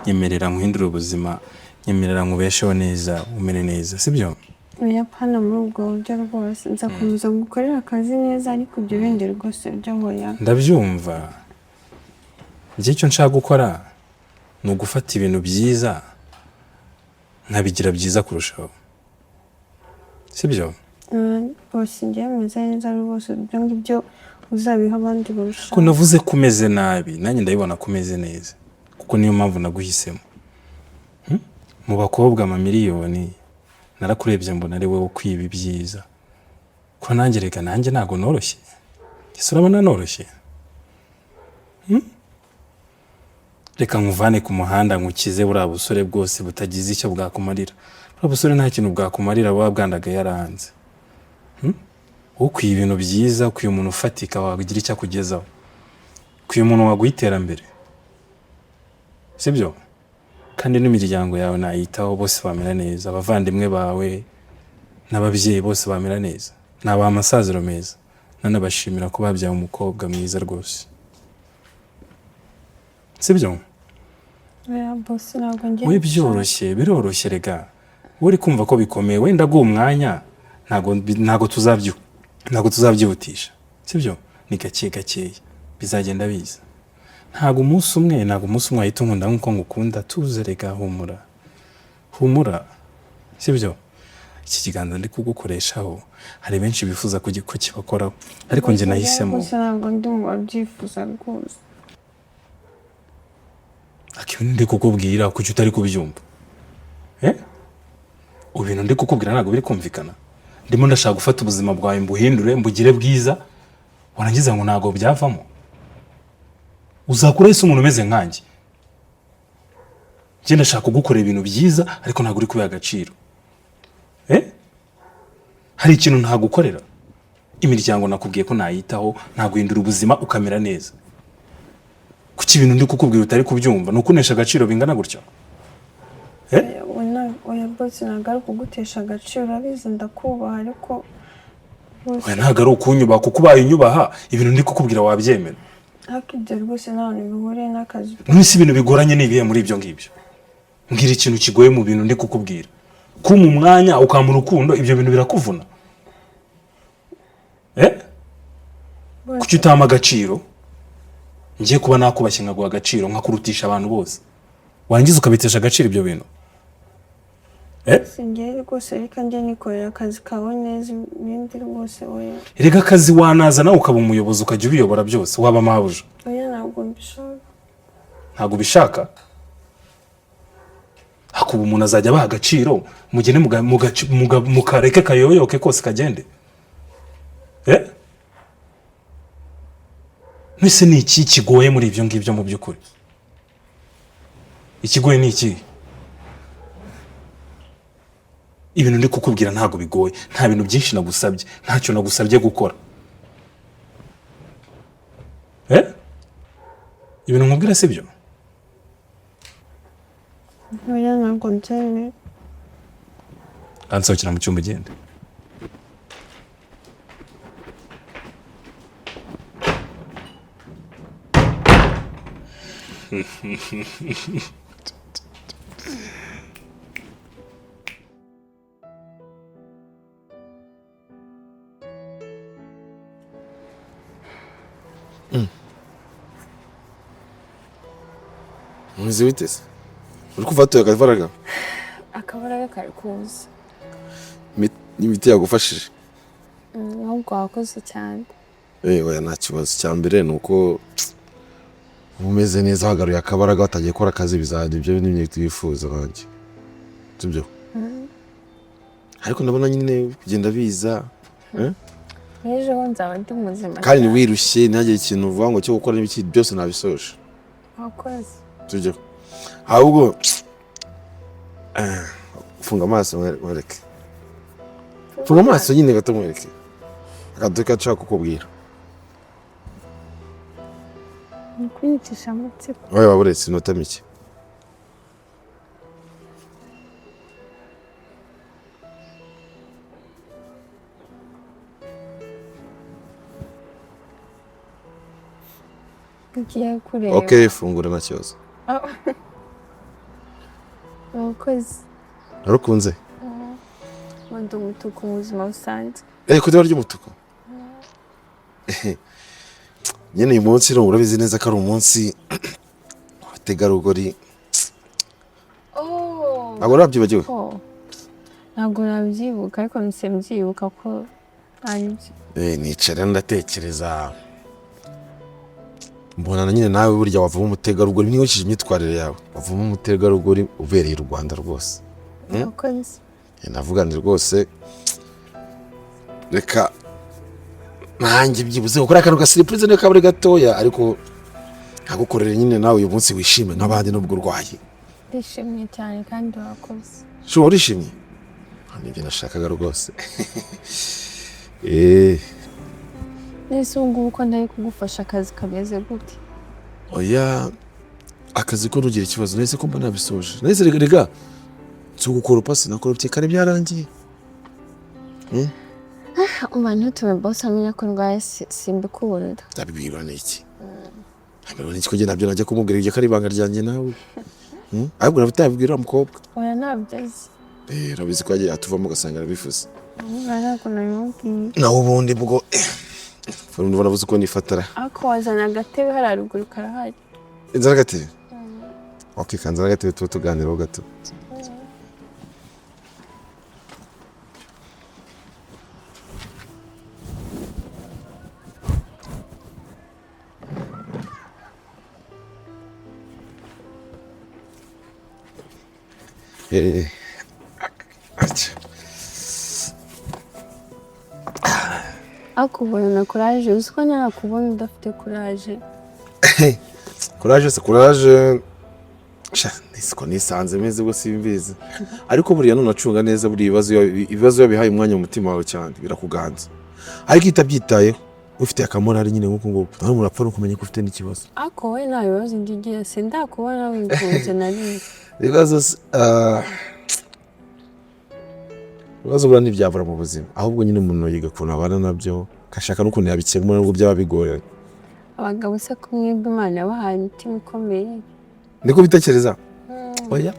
nyemerera nkuhindura ubuzima nyemerera nkubesheho neza umere neza sibyo Uyapana muri ubwo buryo rwose nzakomeza gukorera akazi neza ariko ibyo bindi rwose byo hoya ndabyumva icyo nshaka gukora ni ugufata ibintu byiza nkabigira byiza kurushaho sibyo bose njye meze neza rwose ibyo ngibyo uzabiha abandi barushaho ko navuze ko umeze nabi nanjye ndabibona ko umeze neza kuko niyo mpamvu naguhisemo mu bakobwa amamiliyoni narakurebye mbona ari wowe ukwiba ibyiza ko nanjye reka nanjye ntabwo noroshye ese urabona noroshye reka nkuvane ku muhanda nkukize buriya busore bwose butagize icyo bwakumarira buriya busore nta kintu bwakumarira buba bwandagaye yaranze ukwiye ibintu byiza ukwiye umuntu ufatika wagira icyo akugezaho ukwiye umuntu waguha iterambere sibyo kandi n'imiryango yawe nayitaho bose bamera neza, abavandimwe bawe n'ababyeyi bose bamera neza, nabaha amasaziro meza, nanabashimira ko babyaye umukobwa mwiza rwose, sibyo? oya boss ntabwo ngiye we byoroshye, biroroshye rega, uri kumva ko bikomeye wenda go umwanya ntago tuzabyihutisha, sibyo? Ni gake gakeya bizagenda biza, ntago umunsi umwe ahita unkunda nkuko ngukunda, tuze rega, humura, sibyo? Iki kiganza ndi kugukoreshaho hari benshi bifuza ko kibakoraho, ariko njye nahisemo. Boss ntabwo ndi mu babyifuza rwose. Akibindi ndi kukubwira kuki utari kubyumva, ubintu ndi kukubwira ntabwo biri kumvikana. Ndimo ndashaka gufata ubuzima bwawe mbuhindure mbugire bwiza, warangiza ngo ntabwo byavamo. Uzakura ese umuntu umeze nkanjye? Njye ndashaka kugukorera ibintu byiza ariko ntabwo uri kubiha agaciro. Hari ikintu ntagukorera, imiryango nakubwiye ko nayitaho, naguhindura ubuzima ukamera neza. Kuki ibintu ndi kukubwira utari kubyumva? Nukunesha agaciro bingana gutyo? Oya boss ntabwo ari ukugutesha agaciro, urabizi ndakubaha ariko oya ntabwo ari ukunyubaha, kuko ubaye unyubaha ibintu ndi kukubwira wabyemera. ariko ibyo rwose nta hantu bihuriye n'akazi. Nonese ibintu bigoranye ni ibihe muri ibyo ngibyo? Mbwira ikintu kigoye mu bintu ndi kukubwira. Kuma umwanya ukama urukundo, ibyo bintu birakuvuna? Kuki utama agaciro? Ngiye kuba nakubashye nkaguha agaciro nkakurutisha abantu bose, warangiza ukabitesha agaciro ibyo bintu? Singiye rwose reka njye nikorera akazi kawe neza, ibindi rwose oya. Erega akazi wanaza nawe ukaba umuyobozi ukajya ubiyobora byose, waba mabuja. Oya ntabwo mbishaka. Ntabwo ubishaka? Hakuba umuntu azajya abaha agaciro, mugene mukareke kayoyoke kose kagende. Nese ni iki kigoye muri ibyo ngibyo mu by'ukuri? Ikigoye ni iki? Ibintu ndi kukubwira ntago bigoye, nta bintu byinshi nagusabye, ntacyo nagusabye gukora. Ibintu nkubwira sibyo? Oya ntabwo nbyemera. Ansohokera mu cyumba ugende. Muzi witeze? Uri kuvatoye akavaraga? Akabaraga kari kuza. Imiti yagufashije? Ahubwo wakoze cyane. Oya nta kibazo, cya mbere nuko umeze neza, wagaruye akabaraga watagiye gukora akazi bizajya ibyo n'ibyo twifuza banjye. Sibyo? Ariko ndabona nyine kugenda biza. Ejo nzaba ndi muzima. Kandi wirushye ntagire ikintu uvuga ngo cyo gukora n'ibiki byose nabisoje. Wakoze. Sibyo? Ahubwo funga amaso mwereke. Funga amaso nyine gato mwereke. Akaduka nshaka kukubwira. Kwiyicisha amatsiko. Oya waburetse inota mike. Ugiye kureba. Okay, fungura nta kibazo. Wakoze. Narukunze? Wenda umutuku mu buzima busanzwe. Kudeba ry'umutuku? Nyine uyu munsi rero urabizi neza ko ari umunsi wategarugori. Ntabwo urabyibagiwe? Ntabwo nabyibuka ariko nise mbyibuka ko ari byo. Nicara ndatekereza. Mbona nyine nawe burya wavamo umutegarugori, mwinshije imyitwarire yawe. Wavamo umutegarugori ubereye u Rwanda rwose. Wakoze. Navuga ndi rwose reka nanjye byibuze gukora akantu ka surprise ne kabure gatoya, ariko nkagukorera nyine nawe uyu munsi wishime nk'abandi nubwo urwaye. Ndishimye cyane kandi wakoze. Sho urishimye? Nibyo nashakaga rwose. Nese ngubu ko ndaye kugufasha akazi kameze gute? Oya akazi ko rugira ikibazo nahise ko mba nabisoje nahise rega cyo gukora pasi nakoropye kare byarangiye Umuntu tume boss amenya ko ndwaye simbikuburira. ndabibwirwa n'iki abibona iki ko njye nabyo najya kumubwira iryo kari ibanga ryanjye nawe ahubwo nabitabwira umukobwa Oya nabyazi. rabizi ko yagiye atuvamo ugasanga arabifuza Ntabwo nabimubwiye. naho ubundi bwo urumva navuze ko nifatara Ako wazana agatebe hararuguru karahari. inzara gatebe okay kanzara gatebe tuganiraho gato Akubona na courage uziko narakubona udafite courage. courage se courage nisiko nisanze meze bwo simbizi ariko buriya none acunga neza buri ibibazo yabihaye umwanya mu mutima wawe cyane birakuganza ariko itabyitayeho ufite akamorari nyine nkuko ngo nta murapfa no kumenya ko ufite n'ikibazo Ako we nta bibazo ngiye sindakubona winkunze nari. ibibazo bura ntibyavura mu buzima ahubwo nyine umuntu yiga kuntu abana nabyo kashaka n'ukuntu yabikemura nubwo byaba bigoye Abagabo se kumwibwa Imana yabahaye umutima ukomeye. niko bitekereza oya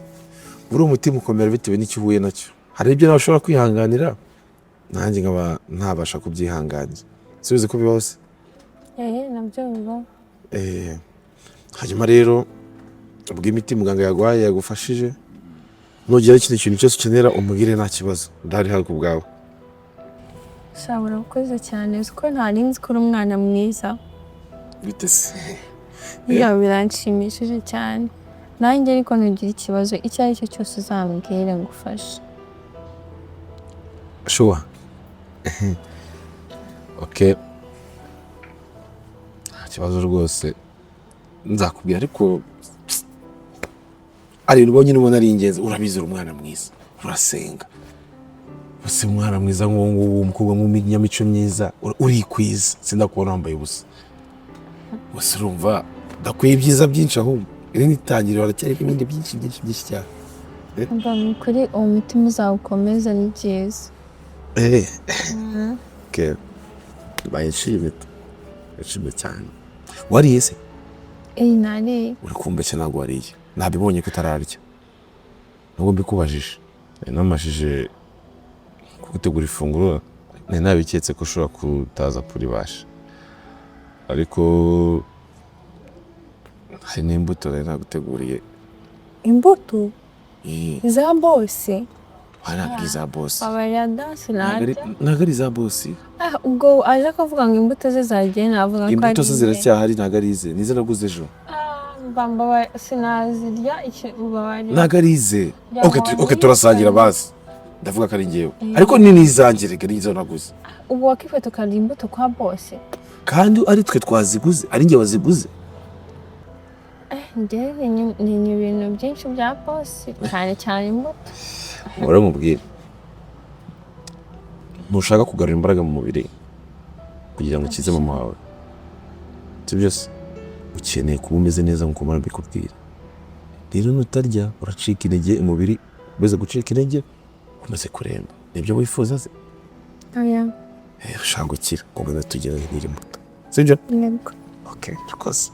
buri umutima ukomera bitewe n'icyo uhuye nacyo hari ibyo nawe ushobora kwihanganira nanjye nkaba ntabasha kubyihanganira subize ko bibaho se Nabyo bibaho. hanyuma rero ubwo imiti muganga yagwaye yagufashije nugira ikindi kintu cyose ukenera umubwire nta kibazo ndahari hafi ku bwawe Shabura ukoze cyane uziko ntari nzi ko uri umwana mwiza. bite se Iyo biranshimishije cyane. Nanjye ariko nugira ikibazo icyo ari cyo cyose uzambwire ngufashe. sure okay nta kibazo rwose nzakubwira ariko ari ibintu nyine ubona ari ingenzi urabizi uri umwana mwiza urasenga use umwana mwiza nk'uwo umukobwa nk'umunyamico myiza urikwiza sindakubona wambaye ubusa gusa urumva ndakwiye ibyiza byinshi ahubwo iri n'itangiriro haracyari ibindi byinshi cyane Mba kuri uwo mutima uzawukomeza ni byiza. okay bayishimye cyane wariye se Nari uri kumbeshya ntabwo wariye nabibonye ko utararya nubwo mbikubajije namashije kugutegura ifunguro nabiketse ko ushobora kutaza kuribasha ariko hari n'imbuto rero naguteguriye imbuto za bose. ntabwo iza bosi Abarya dasi ntabwo ari iza bosi ubwo aje akavuga ngo imbuto ze zagiye navuga ko ari imbuto ze ziracyahari ntabwo ari ize nizo naguze ejo mbamba sinazirya icyo ubabari. ntabwo ari ize okay turasangira basi ndavuga ko ari ngewe ariko ni nizange reka nizo naguze ubu wakifata ukarya imbuto kwa bose kandi ari twe twaziguze ari ngewe waziguze njyewe ni ibintu byinshi bya bose cyane imbuto. uramubwira ntushaka kugarura imbaraga mu mubiri kugira ngo ukize mama wawe si byose ukeneye kuba umeze neza nk'uko mara mbikubwira rero nutarya uracika intege umubiri umaze gucika intege umaze kuremba nibyo wifuza se ushaka gukira ngo tugere n'iri mbuto sibyo yego okay rwose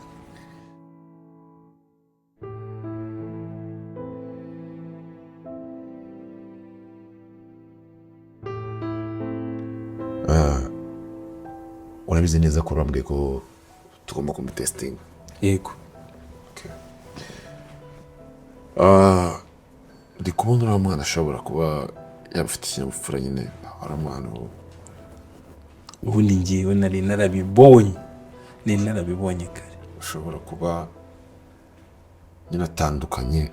urabizi neza ko urambwiye ko tugomba kumutesitinga yego ndi kubona uriya mwana ashobora kuba yaba afite ikinyabupfura nyine uriya mwana ubundi ngewe nari narabibonye kare ushobora kuba nyine atandukanye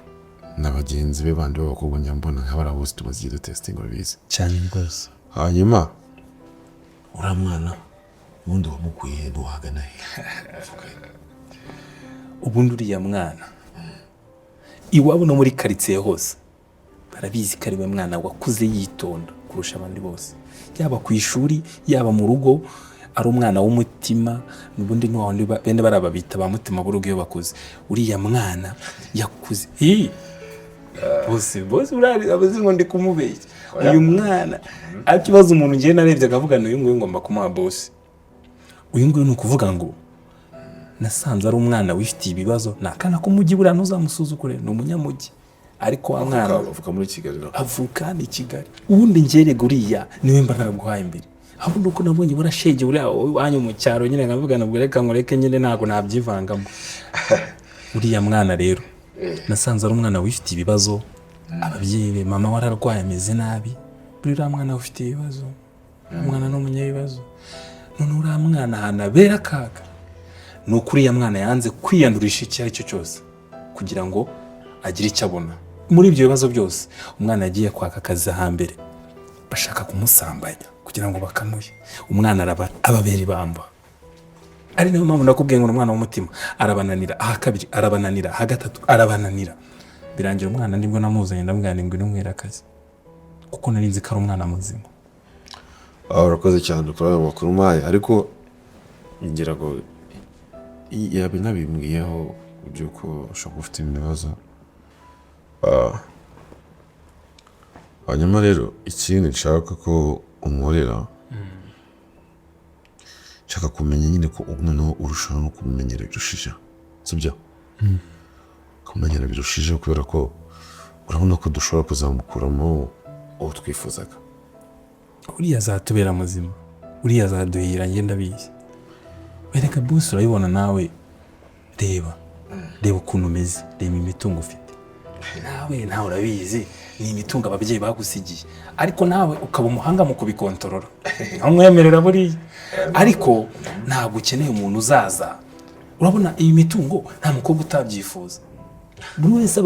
na bagenzi be bandi b'abakobwa nyambona nk'abari bose tumaze igihe dutesitinga babizi cyane rwose hanyuma uriya mwana ubundi wamukuye ntuhagana he ubundi uriya mwana iwabo no muri karitsiye hose barabizi ko ari we mwana wakuze yitonda kurusha abandi bose yaba ku ishuri yaba mu rugo ari umwana w'umutima n'ubundi n'uwundi bene barababita ba mutima burugo iyo bakuze uriya mwana yakuze bose urari abazi ngo ndi kumubeshya uyu mwana akibaza umuntu ngiye narebye akavuga uyu nguyu ngomba kumuha boss uyu nguyu ni ukuvuga ngo nasanze ari umwana wifitiye ibibazo nakana ko mujyi burano uzamusuzukure ni umunyamujyi ariko wa mwana avuka muri Kigali avuka ni Kigali ubundi ngerega uriya niwe mba naraguhaye imbere ahubwo uko nabonye burashege uriya wanyu mu cyaro nyine nkavuga nabwo reka nkoreke nyine ntago nabyivangamo uriya mwana rero nasanze ari umwana wifitiye ibibazo ababyeyi be mama wararwaye ameze nabi uriya mwana ufite ibibazo umwana n'umunyabibazo none uriya mwana hanabera akaga nuko uriya mwana yanze kwiyandurisha icyo ari cyo cyose kugira ngo agire icyo abona muri ibyo bibazo byose umwana yagiye kwaka akazi hambere bashaka kumusambanya kugira ngo bakamuye umwana ababera ibamba ari nayo mpamvu nakubwiye ngo umwana w'umutima arabananira aha kabiri arabananira aha gatatu arabananira birangira umwana nibwo namuzanye ndamubwira ngo inumwera akazi kuko nari nzi ko ari umwana muzima. Urakoze cyane kuri ayo makuru maye ariko ngira ngo yabe nabimbwiyeho byuko ushobora ufite ibibazo hanyuma rero ikindi nshaka ko umworera nshaka kumenya nyine ko noneho urushaho no kumenyera birushije sibyo kumenyera birushije kubera ko urabona ko dushobora kuzamukuramo uwo twifuzaga uriya azatubera muzima uriya azaduhira ngenda bizi bereka boss urayibona nawe reba ukuntu umeze reba imitungo ufite nawe urabizi ni imitungo ababyeyi bagusigiye ariko nawe ukaba umuhanga mu kubikontorora nkamwemerera buriya ariko ntabwo ukeneye umuntu uzaza urabona iyi mitungo nta mukobwa utabyifuza buri wese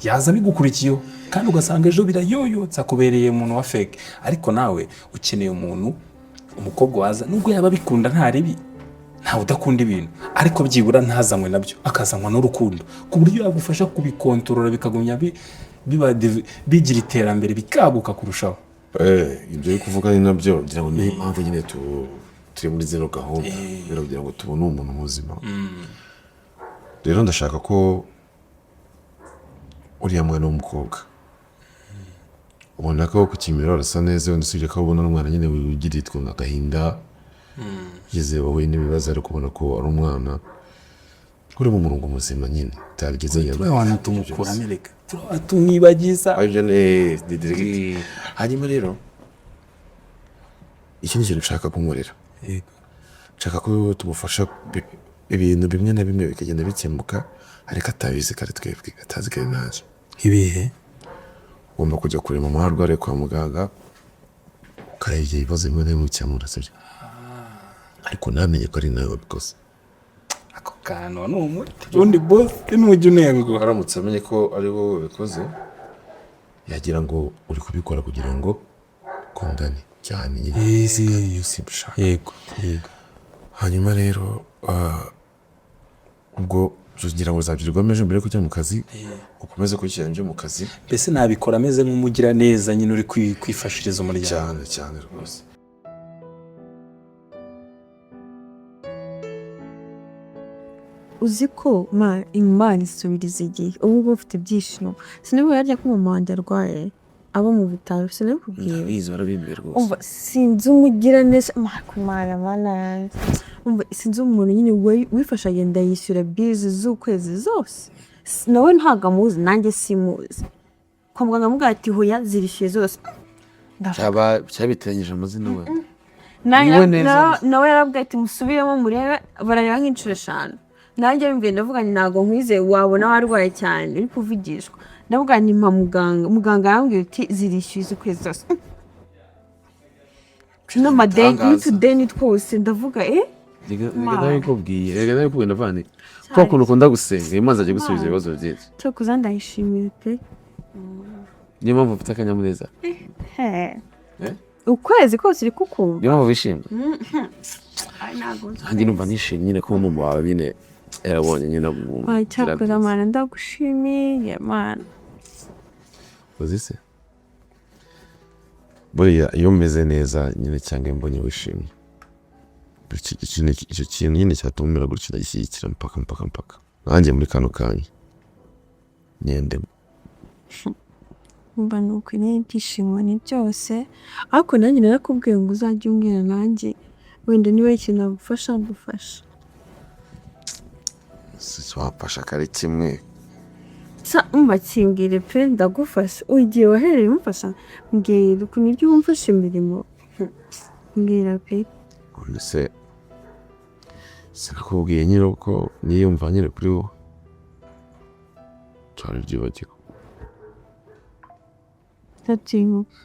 yaza bigukurikiyeho kandi ugasanga ejo birayoyotsa kubereye umuntu wa fake ariko nawe ukeneye umukobwa waza nubwo yaba bikunda nta ribi ntawe udakunda ibintu ariko byibura ntazanywe nabyo akazanwa n'urukundo ku buryo yagufasha kubikontorora bikagumya bigira iterambere bikaguka kurushaho ibyo uri kuvuga ni nabyo ngira ngo niyo mpamvu nyine turi muri zero gahunda rero kugira ngo tubone umuntu muzima rero ndashaka ko uriya mwana w'umukobwa ubona ko ku Kimironko arasa neza wenda usibye ko ubona n'umwana nyine wigiriye twunga agahinda yeze wowe n'ibibazo ariko ubona ko ari umwana uri mu murongo muzima nyine utarigeze abantu tumukura amerika tumwibagiza hanyuma rero iki ni ikintu nshaka kumurera nshaka ko tumufasha ibintu bimwe na bimwe bikagenda bikemuka ariko atabizi kare twebwe atazi kare naje ibihe ugomba kujya kureba mama arwariye kwa muganga ukareba ibyo bibazo bimwe na bimwe bikemura sibyo ariko namenye ko ari nawe wabikoze ako kantu ni umuti ubundi boss n'umujyi unengo aramutse amenye ko ari wowe wabikoze yagira ngo uri kubikora kugira ngo kundane cyane nyine yego hanyuma rero ubwo ngira ngo uzabyirirwa meje mbere kujya mu kazi ukomeze kwishyira nje mu kazi mbese nabikora ameze nk'umugira neza nyine uri kwifashiriza umuryango cyane rwose uzi ko imana isubiriza igihe ubu ngubu ufite ibyishimo sinibuye yarya ko mama wanjye arwaye abo mu bitaro sinabikubwiye ndabizi barabimbere rwose sinzi umugira neza mana yanjye sinzi umuntu nyine wifasha agenda yishyura bizi z'ukwezi zose nawe ntabwo amuzi nanjye simuzi kwa muganga amubwira ati hoya zirishyuye zose cyabiteranyije amazina we nawe yarabwira ati musubiremo murebe barareba nk'inshuro 5 nanjye bimbwiye ndavuga ni ntabwo nkwizeye wabona warwaye cyane uri kuvugishwa ndavuga ni muganga arambwira ati zirishyuye z'ukwezi zose n'amadeni twose ndavuga rega nabikubwiye ndavane kwa kuntu ukunda gusenga Imana ajya gusubiza ibibazo byinshi cyo kuza ndayishimiye pe niyo mpamvu mfite akanyamuneza ukwezi kose uri kukumva niyo mpamvu wishimye nanjye numva nishimye nyine ko mama wawe nyine yarabonye nyine cyakoze amana ndagushimiye mana uzi se buriya iyo umeze neza nyine cyangwa mbonye wishimye icyo kintu nyine cyatumira gutya ndagishyigikira mpaka nanjye muri kano kanya nyendemo mba nuko ibyishimo ni byose ariko nanjye narakubwiye ngo uzajye umbwira nanjye wenda niba ikintu nagufasha ngufasha si wamfasha kare kimwe kimbwire pe ndagufasha ugiye wahereye umfasha mbwira ukuntu ibyo wumfasha imirimo mbwira pe se sinakubwiye nyine ko niyumva nyine kuri wowe cyane byibagirwa ndatinyuka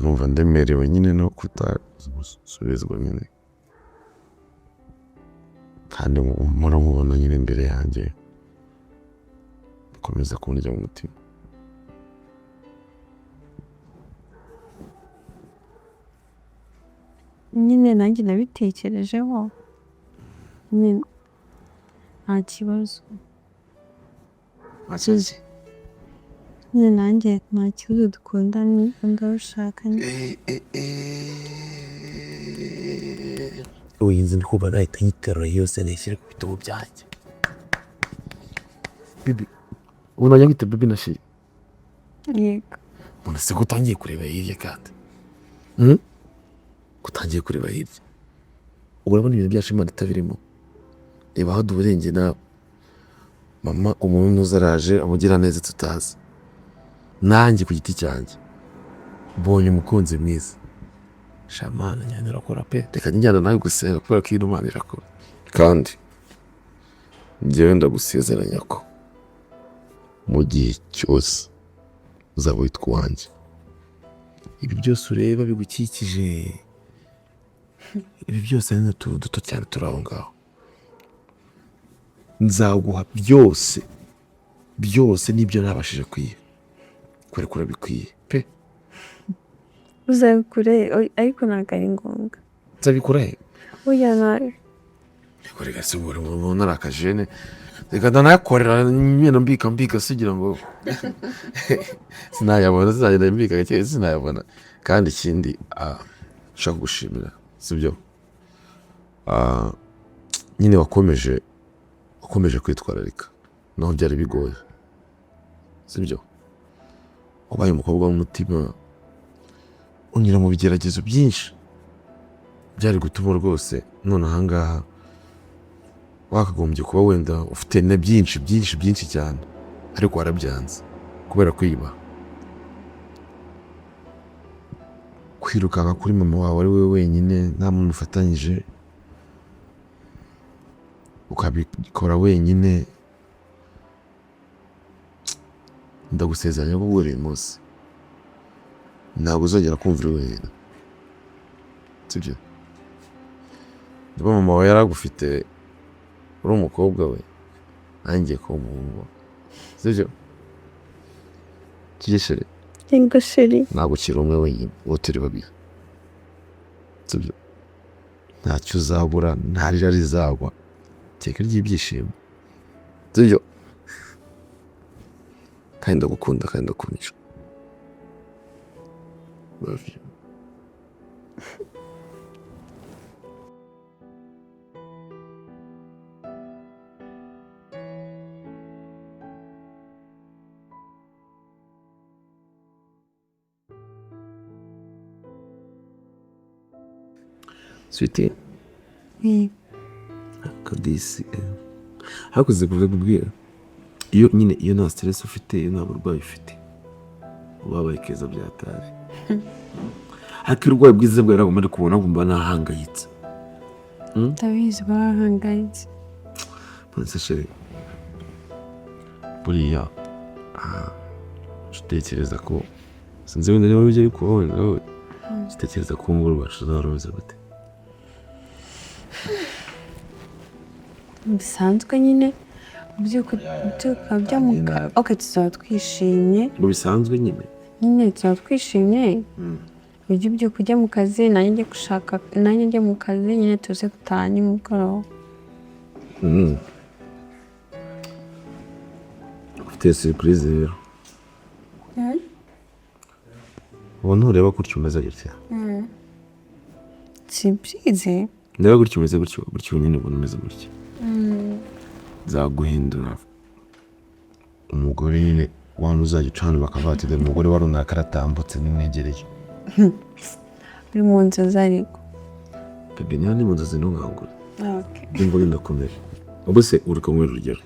numva ndemerewe nyine no kutasubizwa nyine kandi muramubona nyine imbere yanjye ukomeza kundya mu mutima nyine nanjye nabitekerejeho nyine nta kibazo nyine nanjye nta kibazo dukundana ndabishaka uyinzi ndikuba nahita nyiterura yose nishyire ku bitugu byanjye bibi ubu najya kwita bibi na shiri yego mbona se ko utangiye kureba hirya kandi utangiye kureba hirya ubu urabona ibintu byacu imana itabirimo reba aho duburenge nawe mama umuntu uzaraje amugira neza tutazi nanjye ku giti cyanjye mbonye umukunzi mwiza shamana nyane irakora pe reka njyana nawe gusenga kubera ko iyi Imana irakora kandi njyewe ndagusezeranya ko mu gihe cyose uzaba witwa uwanjye ibi byose ureba bigukikije ibi byose ni duto cyane turi aho ngaho nzaguha byose n'ibyo nabashije kwiye kubera ko urabikwiye pe uzabikure ariko ntabwo ari ngombwa nzabikura he oya nawe reka se umuntu ari akajene reka ndanayakorera nyine mbika sigira ngo sinayabona zizagenda mbika gake sinayabona kandi ikindi nshaka gushimira sibyo nyine wakomeje kwitwararika naho byari bigoye sibyo ubaye umukobwa w'umutima unyura mu bigeragezo byinshi byari gutuma rwose none ahangaha wakagombye kuba wenda ufite na byinshi cyane ariko warabyanze kubera kwiba kwirukanka kuri mama wawe ari we wenyine nta muntu ufatanyije ukabikora wenyine ndagusezeranya ko buri munsi ntabwo uzongera kumva uri wenyine sibyo niba mama wawe yaragufite uri umukobwa we nanjye ko umuhungu sibyo kigeshere yego sheri ntabwo ukiri umwe wenyine uwo turi babiri sibyo ntacyo uzabura nta rira rizagwa iteka ry'ibyishimo sibyo kandi ndagukunda kandi ndakunisha love you Sweetie akadisi hakuze kubwira iyo nta stress ufite iyo nta burwayi ufite ubabaye keza byatari ariko urwaye bwiza bwawe ntabwo mari kubona ngumva nahangayitse ndabizi barahangayitse nonese sheri buriya utekereza ko sinzi wenda niba ujya kubona wowe utekereza ko ngo rwacu zaruze gute bisanzwe nyine byuka bya muka tuzaba twishimye ngo bisanzwe nyine tuzaba twishimye ujye ubyuka ujya mu kazi nanjye njye mu kazi nyine tuze gutaha nimugoroba ufite surprise rero ubu ntureba gutyo umeze gutya si byize ndeba gutyo umeze gutyo nyine ubona umeze gutya zaguhindura umugore nyine wano uzajya ucana bakavati dore umugore wa runaka aratambutse nimwegereye uri mu nzozi ariko bebe niba ni mu nzozi ntungangure ndumva wenda kumera ubu se uri kumwe urugero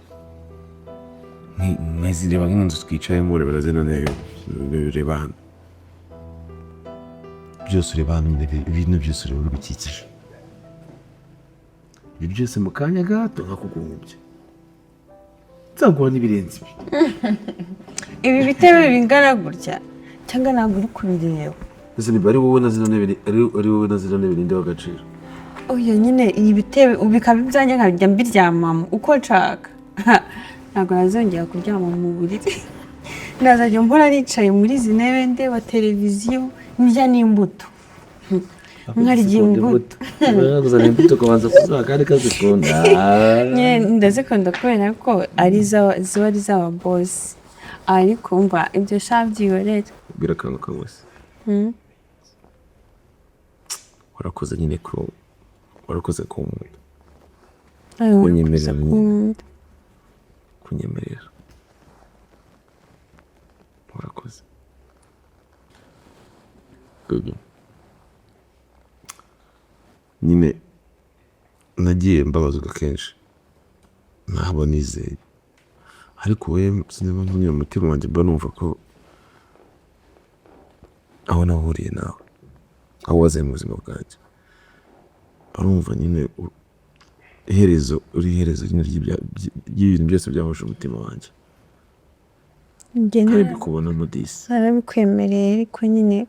nkazireba nk'inzu twicayemo urebera zino ntebe ureba hano byose ureba hano ibintu byose ureba bigukikije ibi byose mu kanya gato nkakugumbye nzaguha n'ibirenze ibi bitebe bingana gutya cyangwa ntabwo uri kubireba ese niba ari wowe na zino ntebe ari wowe na zino ntebe ninde w'agaciro oya nyine iyi bitebe ubikaba ibyanjye nkajya mbiryamamo uko nshaka ntabwo nazongera kuryama mu buriri nazajya mbona nicaye muri izi ntebe ndeba televiziyo ndya n'imbuto nkarya imbuto kuzana imbuto kubanza kuzuba kandi kazikunda ndazikunda kubera ko ziba ari iz'ababosi ariko mva ibyo sha byihorere ubwira akantu kamwe se warakoze nyine ko warakoze ku muntu kunyemerera warakoze nyine nagiye mbabazwa kenshi ntabwo nizeye ariko we sinema ntunyura umutima wanjye mba numva ko aho nahuriye nawe aho wazaye mu buzima bwanjye barumva nyine iherezo uri iherezo nyine ry'ibintu byose byahuje umutima wanjye kandi kubona nodisi narabikwemereye ariko nyine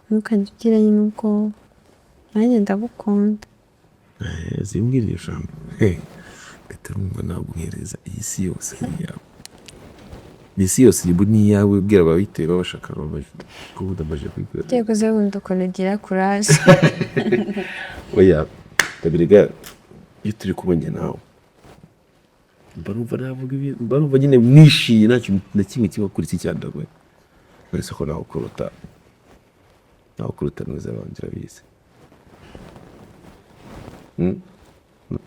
ntukajya ugira nyine ubwoba nanjye ndagukunda zimbwira iyo jambo leta numva naguhereza iyi si yose yawe iyi si yose ni iyawe ubwira ababitewe babashaka kuba udamaje kwigura ugiye kuze wunda ukuntu ugira kuraje oya ndabirega iyo turi kubonye nawe mbarumva nyine mwishimye nta kintu na kimwe kiba kuri iki cyandagwe uretse ko nawe ukuruta neza banjye urabizi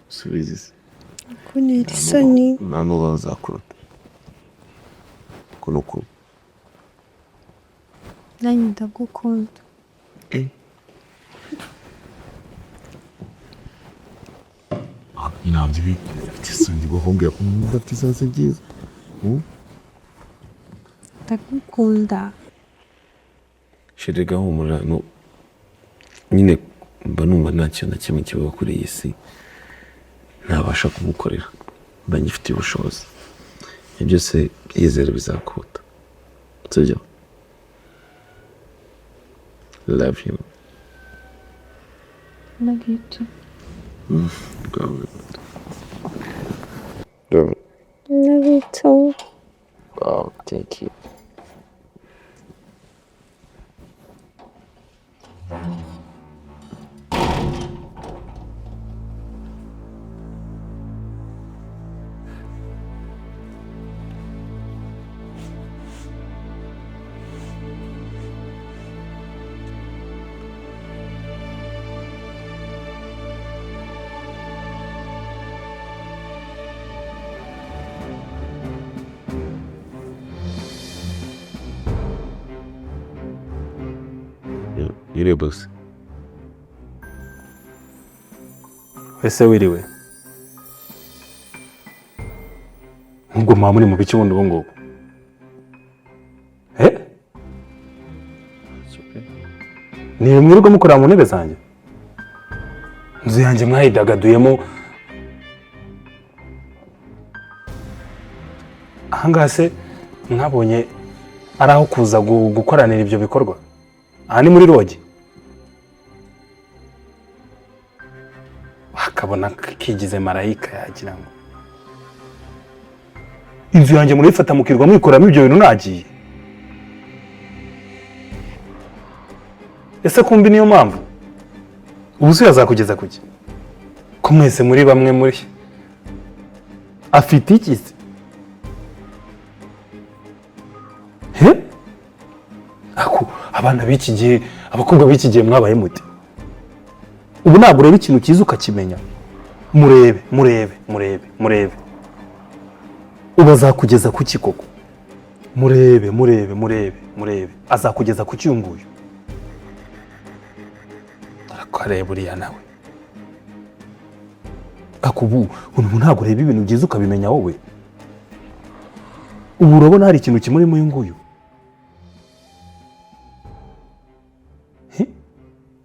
subizi se kunera isoni nta n'uwo bazakuruta ko ni uko nanjye ndagukunda inambye bifite isoni guhumbira ku muntu udafite isazi byiza ndagukunda sherega humura nyine mba numva nta kintu na kimwe kibaho kuri iyi si ntabasha kumukorera mba ngifitiye ubushobozi ibyo byose yizera bizakuta sibyo love you love you too love you too wow thank you Yiriwe boss. Ese wiriwe? Ubwo mwa muri mu biki bundi ubu ngubu? Ni mwirirwa mukorera mu ntebe zanjye? Inzu yanjye mwayidagaduyemo. Ahangaha se mwabonye ari aho kuza gukoranira ibyo bikorwa? Aha ni muri rogi? Wakabona kigize marayika yagira ngo. Inzu yanjye murayifata mukirwa mwikoramo ibyo bintu nagiye. Ese kumbi niyo mpamvu? Ubu se yazakugeza kuki? Ko mwese muri bamwe muri afite iki se? abana b'iki gihe abakobwa b'iki gihe mwabaye mute ubu ntabwo ureba ikintu cyiza ukakimenya murebe ubu azakugeza ku kikoko murebe azakugeza ku cyunguyu arakareba uriya nawe akubu ubu ntabwo ureba ibintu byiza ukabimenya wowe ubu urabona hari ikintu kimurimo uyu nguyu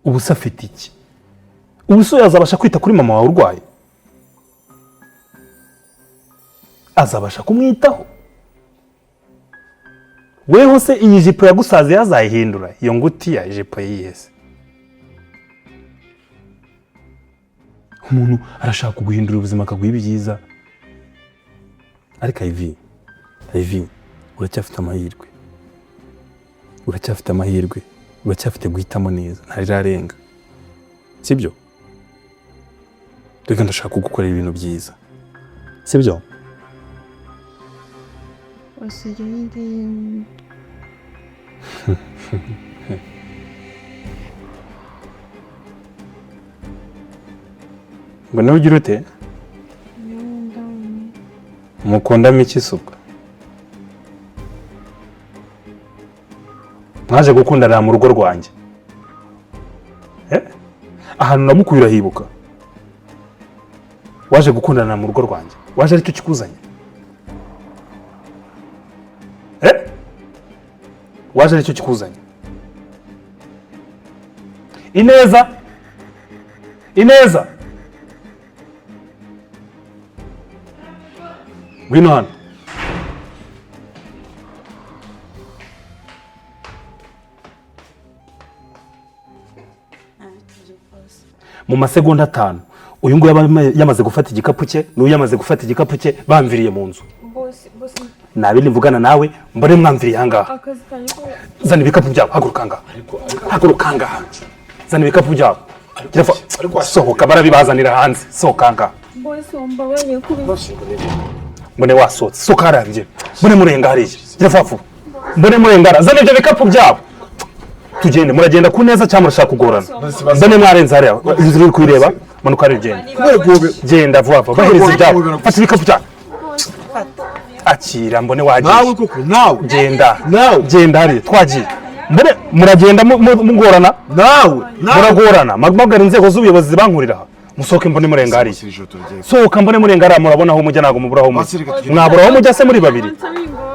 ubu se afite iki ubu se yazabasha kwita kuri mama wawe urwaye azabasha kumwitaho weho se iyi jipo yagusaze yazayihindura iyo ngutiya ijipo yiyese umuntu arashaka kuguhindura ubuzima akaguha ibyiza ariko Ivi uracyafite amahirwe uracyafite guhitamo neza ntarirarenga sibyo reka ndashaka kugukorera ibintu byiza sibyo ngo nawe ugira ute mukundamo iki suka mwaje gukundana mu rugo rwanjye ahantu namukuye urahibuka waje gukundana mu rugo rwanjye waje aricyo kikuzanye waje aricyo kikuzanye Ineza ngwino hano mu masegonda 5 uyu nguyu yamaze gufata igikapu cye n'uyu yamaze gufata igikapu cye bamviriye mu nzu nabindi mvugana nawe mbone mwamviriye ahangaha zana ibikapu byabo haguruka ngaha zana ibikapu byabo sohoka barabibazanira hanze sohoka ngaha mbone wasohotse sohoka harabye mbone murenga hariya girafafu mbone murengara zana ibyo bikapu byabo tugende muragenda ku neza cyangwa murashaka kugorana mbone mwarenze hariya inzira uri kuyireba manuka ari genda vuba bahereza ibyabo fata ibikapu byabo akira mbone wagiye nawe koko nawe genda hariya twagiye mbone muragenda mugorana muragorana magara inzego z'ubuyobozi zibankurira musohoke mbone murenga hariya sohoka mbone murenga hariya murabona aho mujya ntago mubura aho mujya mwabura aho mujya se muri babiri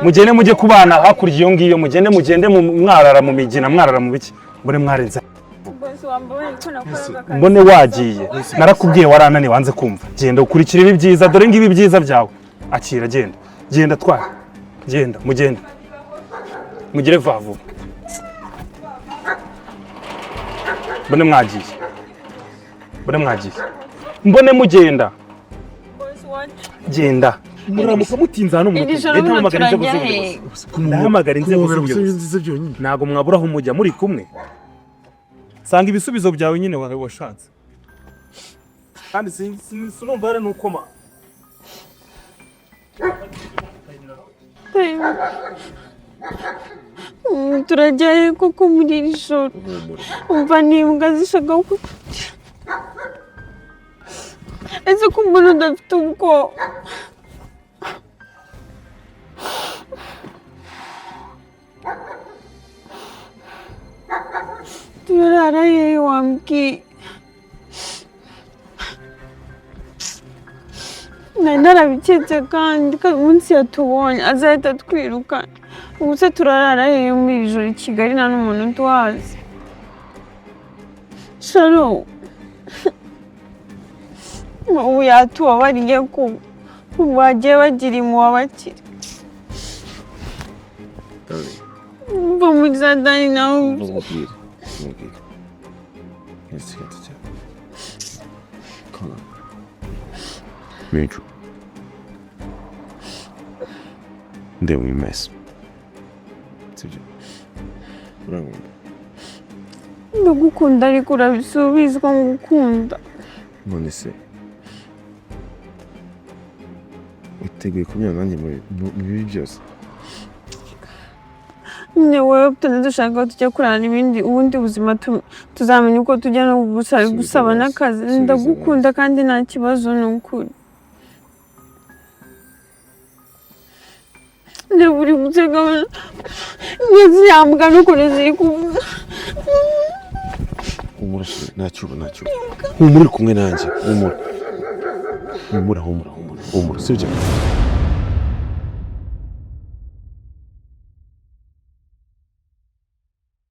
mugende mujye kubana hakurya iyo ngiyo mugende mwarara mu migina mwarara mu biki mbone mwarenze mbone wagiye narakubwiye warananiwe wanze kumva genda ukurikira ibi byiza dore ngibi byiza byawe akira genda twara mugire vavu mbone mwagiye mbone mugenda genda muramuka mutinza hano mu ndahamagara inzego z'ubuyobozi ntago mwabura aho mujya muri kumwe sanga ibisubizo byawe nyine washatse kandi sinumva hari n'ukoma turajyayo koko muri iri joro umva n'imbwa zishaka ese ko umuntu udafite ubwoba turara yewe wambwiye nari narabiketse kandi umunsi yatubonye azahita twirukana ubu se turarara yewe muri iri joro i Kigali nta n'umuntu utuhazi sharo ubu yatubabariye ko ubu bagiye bagira impuhwe abakire mva muri za dani nawe Mitro. Deu imenso. ndagukunda ariko urabisubizwa ngukunda none se witeguye kubyina nanjye mu bibi byose nyine wowe dushaka ko tujya kurana ibindi ubundi buzima tuzamenya uko tujya no gusaba n'akazi ndagukunda kandi nta kibazo ni ukuri buri gutega yaziyambwa no kurezeye kuvuga humura ntacyo humura uri kumwe nanjye humura sibyo